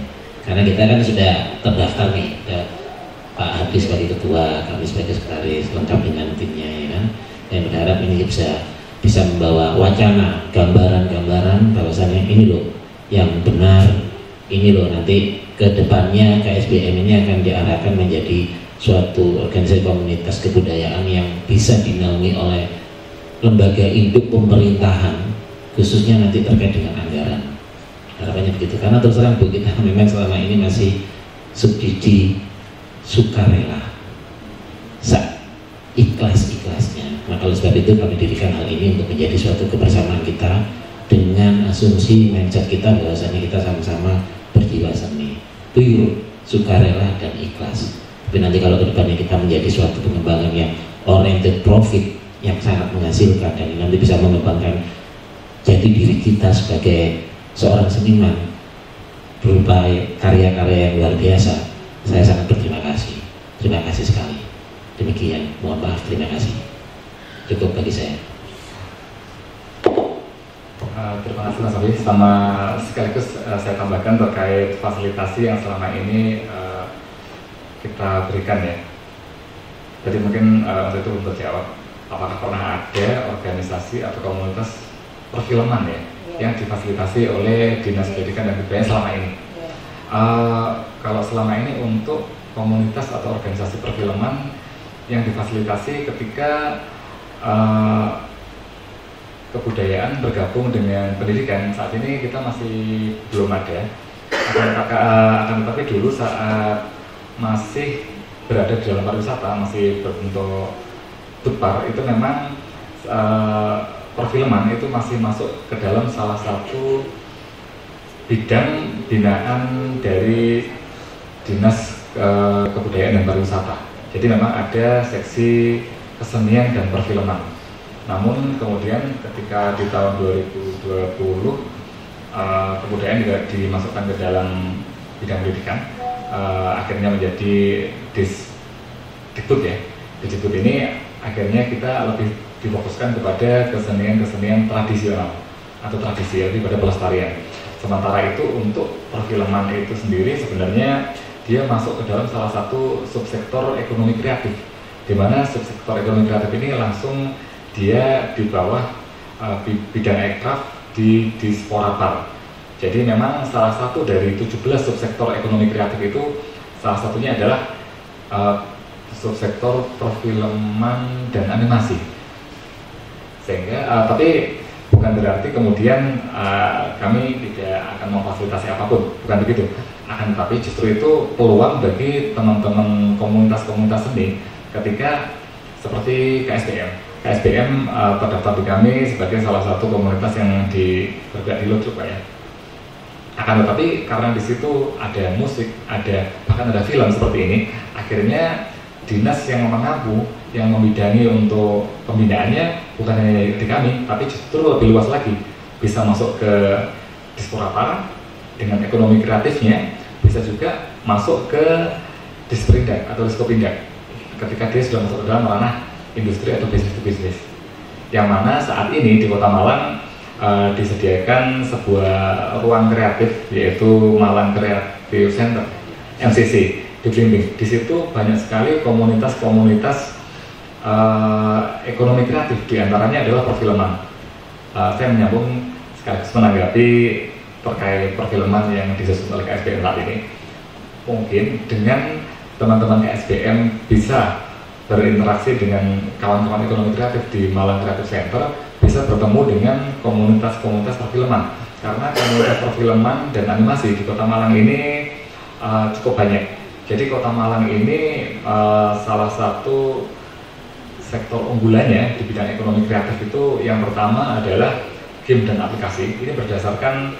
Karena kita kan sudah terdaftar nih, Pak Habis sebagai ketua, kami sebagai sekretaris, lengkap dengan timnya ya kan. Yang berharap ini bisa membawa wacana, gambaran-gambaran bahwasannya ini loh yang benar, ini loh nanti ke depannya KSBM ini akan diarahkan menjadi suatu organisasi komunitas kebudayaan yang bisa dinaungi oleh lembaga induk pemerintahan, khususnya nanti terkait dengan anggaran. Harapannya begitu, karena terus terang Bu, kita memang selama ini masih subsidi sukarela, ikhlas-ikhlasnya. Maka oleh sebab itu kami dirikan hal ini untuk menjadi suatu kebersamaan kita dengan asumsi mindset kita bahwasanya kita sama-sama berjiwa seni, pure, sukarela dan ikhlas. Tapi nanti kalau kedepannya kita menjadi suatu pengembangan yang oriented profit yang sangat menghasilkan dan nanti bisa mengembangkan jati diri kita sebagai seorang seniman berupa karya-karya yang luar biasa, saya sangat berterima kasih. Terima kasih sekali. Demikian, mohon maaf, terima kasih. Cukup bagi saya. Terima kasih Mas Abi. Sama sekaligus saya tambahkan terkait fasilitasi yang selama ini kita berikan ya. Jadi mungkin untuk itu belum terjawab. Apakah pernah ada organisasi atau komunitas perfilman ya yang difasilitasi oleh Dinas Pendidikan dan Kebudayaan selama ini? Kalau selama ini untuk komunitas atau organisasi perfilman yang difasilitasi ketika kebudayaan bergabung dengan pendidikan, saat ini kita masih belum ada. Akan tetapi dulu saat masih berada di dalam pariwisata, masih berbentuk Tutpar, itu memang perfilman itu masih masuk ke dalam salah satu bidang binaan dari Dinas Kebudayaan dan Pariwisata. Jadi memang ada seksi kesenian dan perfilman. Namun kemudian ketika di tahun 2020 kebudayaan juga dimasukkan ke dalam bidang pendidikan, akhirnya menjadi Disdikbud ya. Disdikbud ini akhirnya kita lebih difokuskan kepada kesenian-kesenian tradisional atau tradisi, lebih pada pelestarian. Sementara itu untuk perfilman itu sendiri sebenarnya dia masuk ke dalam salah satu subsektor ekonomi kreatif, di mana subsektor ekonomi kreatif ini langsung dia di bawah bidang aircraft di Disporapar. Jadi memang salah satu dari 17 subsektor ekonomi kreatif itu salah satunya adalah subsektor perfilman dan animasi. Sehingga tapi bukan berarti kemudian kami tidak akan memfasilitasi apapun, bukan begitu. Akan tetapi justru itu peluang bagi teman-teman komunitas-komunitas seni ketika seperti KSBM terdaftar di kami sebagai salah satu komunitas yang bergerak di Lutruk Pak ya. Akan tetapi karena di situ ada musik, bahkan ada film seperti ini, akhirnya dinas yang mengampu, yang membidangi untuk pembinaannya bukan hanya di kami, tapi justru lebih luas lagi, bisa masuk ke Disporapar dengan ekonomi kreatifnya, bisa juga masuk ke Disperindak atau Diskopindak ketika dia sudah masuk ke dalam ranah industri atau bisnis to bisnis. Yang mana saat ini di Kota Malang disediakan sebuah ruang kreatif, yaitu Malang Creative Center (MCC) di Blimbing. Di situ banyak sekali komunitas-komunitas ekonomi kreatif, diantaranya adalah perfilman. Saya menyambung sekaligus menanggapi terkait perfilman yang disusun oleh KSBM saat ini. Mungkin dengan teman-teman KSBM bisa berinteraksi dengan kawan-kawan ekonomi kreatif di Malang Creative Center bisa bertemu dengan komunitas-komunitas perfilman, karena komunitas perfilman dan animasi di Kota Malang ini cukup banyak. Jadi Kota Malang ini salah satu sektor unggulannya di bidang ekonomi kreatif itu yang pertama adalah game dan aplikasi. Ini berdasarkan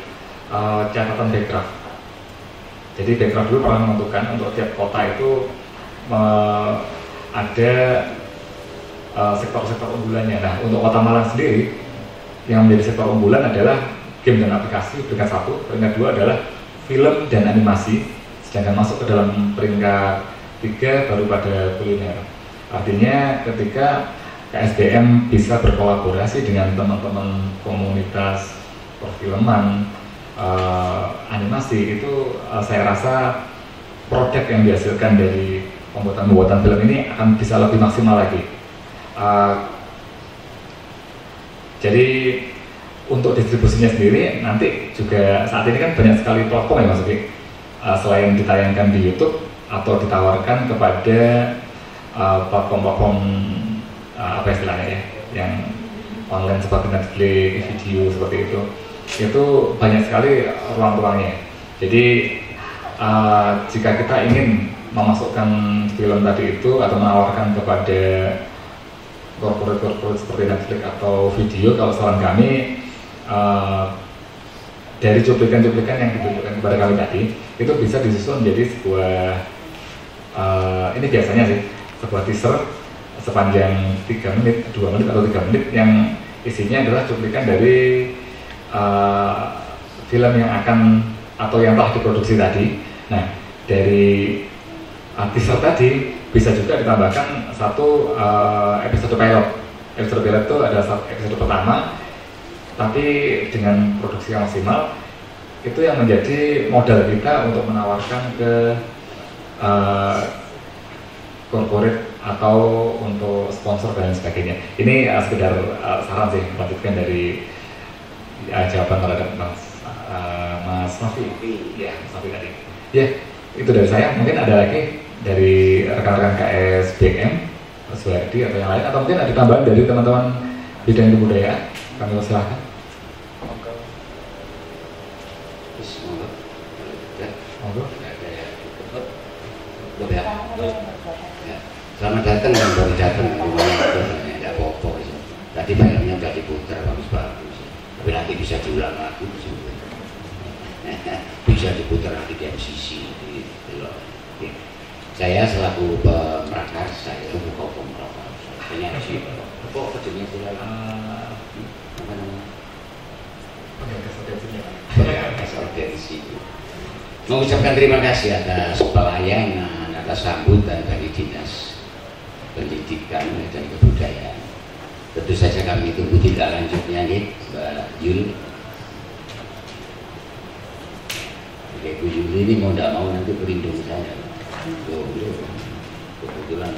catatan Backcraft. Jadi Backcraft dulu pernah menentukan untuk tiap kota itu ada sektor-sektor unggulannya. Nah, untuk Kota Malang sendiri yang menjadi sektor unggulan adalah game dan aplikasi peringkat 1, peringkat 2 adalah film dan animasi, sedangkan masuk ke dalam peringkat 3 baru pada kuliner. Artinya ketika KSBM bisa berkolaborasi dengan teman-teman komunitas perfilman, animasi, itu saya rasa produk yang dihasilkan dari pembuatan film ini akan bisa lebih maksimal lagi. Jadi untuk distribusinya sendiri nanti juga saat ini kan banyak sekali platform ya Mas Uki, selain ditayangkan di YouTube atau ditawarkan kepada platform-platform apa istilahnya ya, yang online seperti Netflix, video seperti itu banyak sekali ruang-ruangnya. Jadi jika kita ingin memasukkan film tadi itu atau menawarkan kepada korporat-korporat seperti Netflix atau video, kalau saran kami dari cuplikan-cuplikan yang ditunjukkan kepada kami tadi itu bisa disusun menjadi sebuah ini biasanya sih sebuah teaser sepanjang 3 menit, 2 menit atau 3 menit yang isinya adalah cuplikan dari film yang akan atau yang telah diproduksi tadi. Nah, dari teaser tadi bisa juga ditambahkan satu episode pilot. Episode pilot itu ada episode pertama, tapi dengan produksi yang maksimal. Itu yang menjadi modal kita untuk menawarkan ke corporate atau untuk sponsor dan sebagainya. Ini sekedar saran sih, melanjutkan dari jawaban terhadap Mas Novi. Ya, Mas Novi tadi. Ya, itu dari saya. Mungkin ada lagi dari rekan-rekan KSBM, Mas Wardi atau yang lain, atau mungkin ada tambahan dari teman-teman bidang kebudayaan. Kami persilahkan. Selamat datang dan baru datang rumahnya tidak apa-apa. Tadi filmnya sudah diputar bagus-bagus, tapi nanti bisa diulang lagi, bisa diputar lagi di MCC. Saya selaku pemerakar, saya itu buka pemerakar. Ini sih, kok kerjanya sih lagi? Apa namanya? Pengagas ordensi. Mengucapkan terima kasih atas pelayanan, atas sambutan dari Dinas Pendidikan dan Kebudayaan. Tentu saja kami tunggu tindak lanjutnya nih, Mbak Yul. Bu Yuli ini mau tidak mau nanti pelindung saya. Kebetulan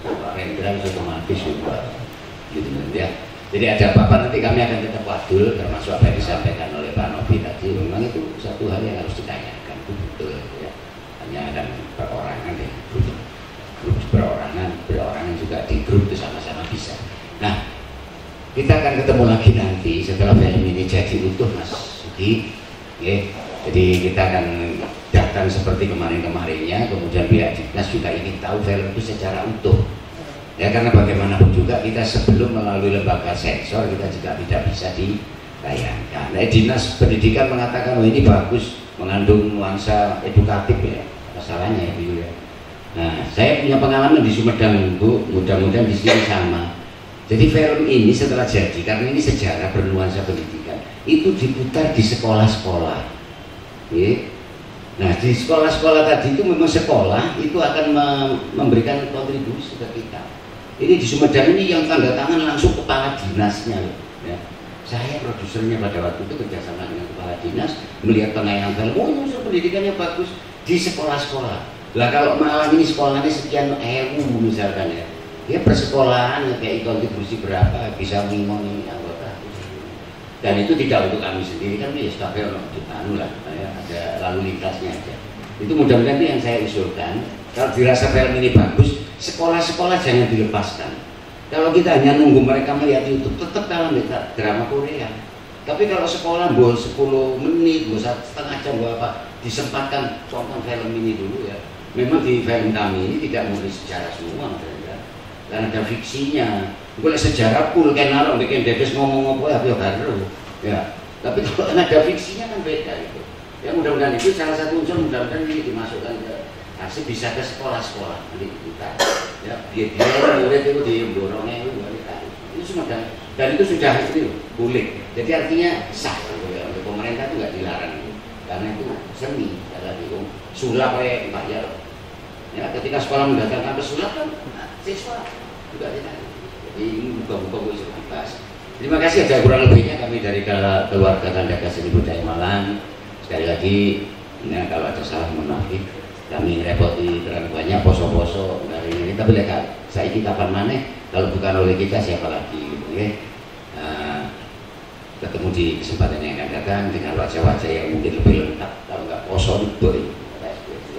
Pak Rendra otomatis juga gitu ya. Jadi ada apa-apa nanti kami akan tetap wadul, termasuk apa yang disampaikan oleh Pak Novi tadi. Memang itu satu hal yang harus ditanyakan, itu betul ya. Hanya ada perorangan ya, grup berorangan juga di grup itu sama-sama bisa. Nah, kita akan ketemu lagi nanti setelah film ini jadi utuh, Mas Sugi. Okay. Jadi kita akan datang seperti kemarin-kemarinnya, kemudian pihak Dinas juga ingin tahu film itu secara utuh. Ya, karena bagaimanapun juga kita sebelum melalui lembaga sensor kita juga tidak bisa ditayangkan. Nah, Dinas Pendidikan mengatakan oh ini bagus, mengandung nuansa edukatif ya, masalahnya ya Bu ya. Nah, saya punya pengalaman di Sumedang Bu, mudah-mudahan di sini sama. Jadi film ini setelah jadi, karena ini sejarah bernuansa pendidikan, itu diputar di sekolah-sekolah. Nah, di sekolah-sekolah tadi itu memang sekolah itu akan memberikan kontribusi ke kita. Ini di Sumedang ini yang tanda tangan langsung kepala dinasnya loh. Ya. Saya produsernya pada waktu itu kerjasama dengan kepala dinas, melihat penayangan film, oh unsur pendidikannya bagus di sekolah-sekolah. Lah kalau malah ini sekolahnya sekian misalkan ya, dia persekolahan kayak kontribusi berapa bisa ngomong anggota. Dan itu tidak untuk kami sendiri kan, ya tapi anu lah, ya, ada lalu lintasnya aja. Itu mudah-mudahan itu yang saya usulkan. Kalau dirasa film ini bagus, sekolah-sekolah jangan dilepaskan. Kalau kita hanya nunggu mereka melihat YouTube, tetap dalam drama Korea. Tapi kalau sekolah buat 10 menit, buat setengah jam, buat apa, disempatkan tonton film ini dulu ya. Memang di film kami ini tidak murni sejarah semua, ya. Dan ada fiksinya. Boleh sejarah pun kan naruh bikin Debes ngomong apa ya baru, ya. Tapi kalau ada fiksinya kan beda itu. Ya mudah-mudahan itu salah satu unsur, mudah-mudahan ini dimasukkan ke asli bisa ke sekolah-sekolah nanti kita. Ya dia murid itu didorongnya itu semua dan itu sudah itu boleh. Jadi artinya sah ya. Untuk pemerintah itu nggak dilarang karena itu seni. Kalau itu sulap kayak bayar. Ya ketika sekolah mendatangkan pesulap kan siswa juga tidak. Jadi ini buka-buka bisa dibahas. Terima kasih aja kurang lebihnya kami dari keluarga Kandaga Seni Budaya Malang. Sekali lagi, nah, kalau ada salah mohon maaf. Kami repoti terlalu banyak poso-poso dari ini. Tapi lihat, saya ini kapan mana? Kalau bukan oleh kita siapa lagi? Gitu, ya? Ketemu di kesempatan yang akan datang dengan wajah-wajah yang mungkin lebih lengkap. Kalau nggak poso itu,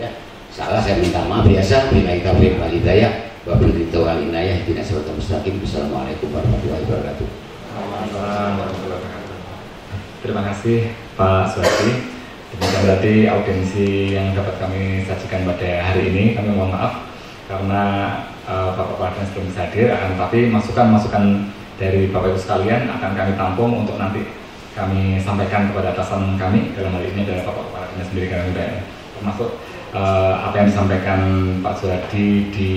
ya. Salah saya minta maaf biasa. Bila kita beri walidayah, wabillahi taufiq wal hidayah. Wassalamualaikum warahmatullahi wabarakatuh. Terima kasih Pak Suwardi. Demikian tadi audiensi yang dapat kami sajikan pada hari ini. Kami mohon maaf karena Bapak-Bapak dan sebelum bisa hadir, tapi masukan-masukan dari Bapak Ibu sekalian akan kami tampung untuk nanti kami sampaikan kepada atasan kami. Dalam hal ini adalah Bapak-Bapak Dinas Pendidikan dan Kebudayaan. Termasuk apa yang disampaikan Pak Suwardi di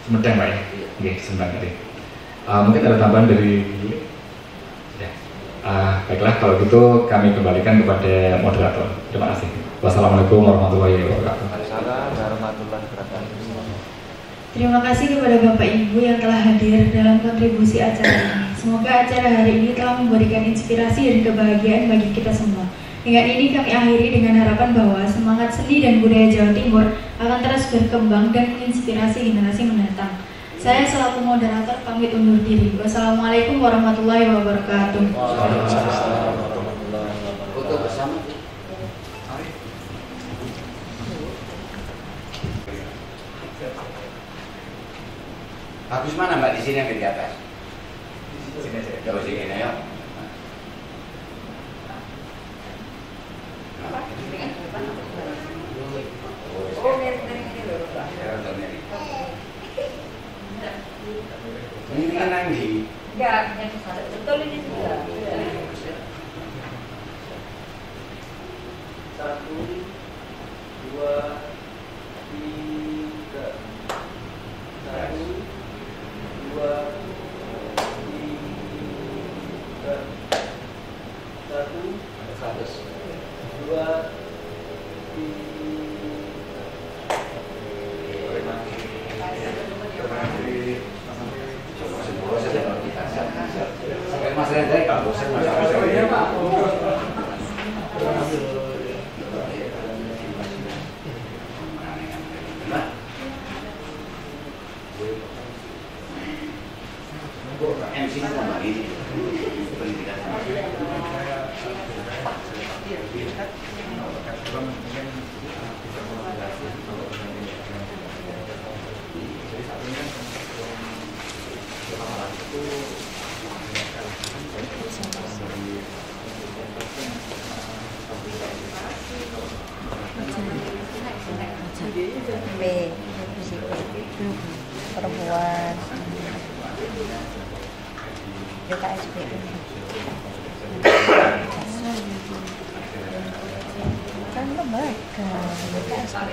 Sumedang, Pak ya? Oke, Sumedang tadi. Mungkin ada tambahan dari Yuli? Baiklah, kalau gitu kami kembalikan kepada moderator. Terima kasih. Wassalamualaikum warahmatullahi wabarakatuh. Terima kasih kepada Bapak Ibu yang telah hadir dalam kontribusi acara ini. Semoga acara hari ini telah memberikan inspirasi dan kebahagiaan bagi kita semua. Dengan ini kami akhiri dengan harapan bahwa semangat seni dan budaya Jawa Timur akan terus berkembang dan menginspirasi generasi mendatang. Saya selaku moderator pamit undur diri. Wassalamualaikum warahmatullahi wabarakatuh. Foto bersama. Habis mana Mbak di sini yang di atas? Di sini aja. Jauh sini ya. Ini kan Nanggi. Enggak, yang betul ini juga. 1, 2, 3. 1, 2, 3. 1, 2, 3. Mas Rendra, Pak Bosen, Mas Rendra, Pak. MC sama ini pendidikan. Perempuan BKSB kan lembaga BKSB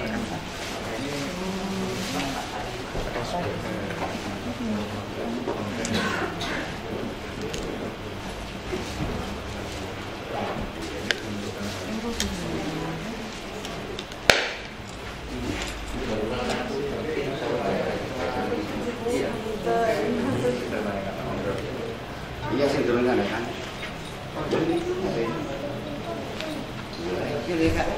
Iya, sing durung kan. Oh, ini. Oke, Kak.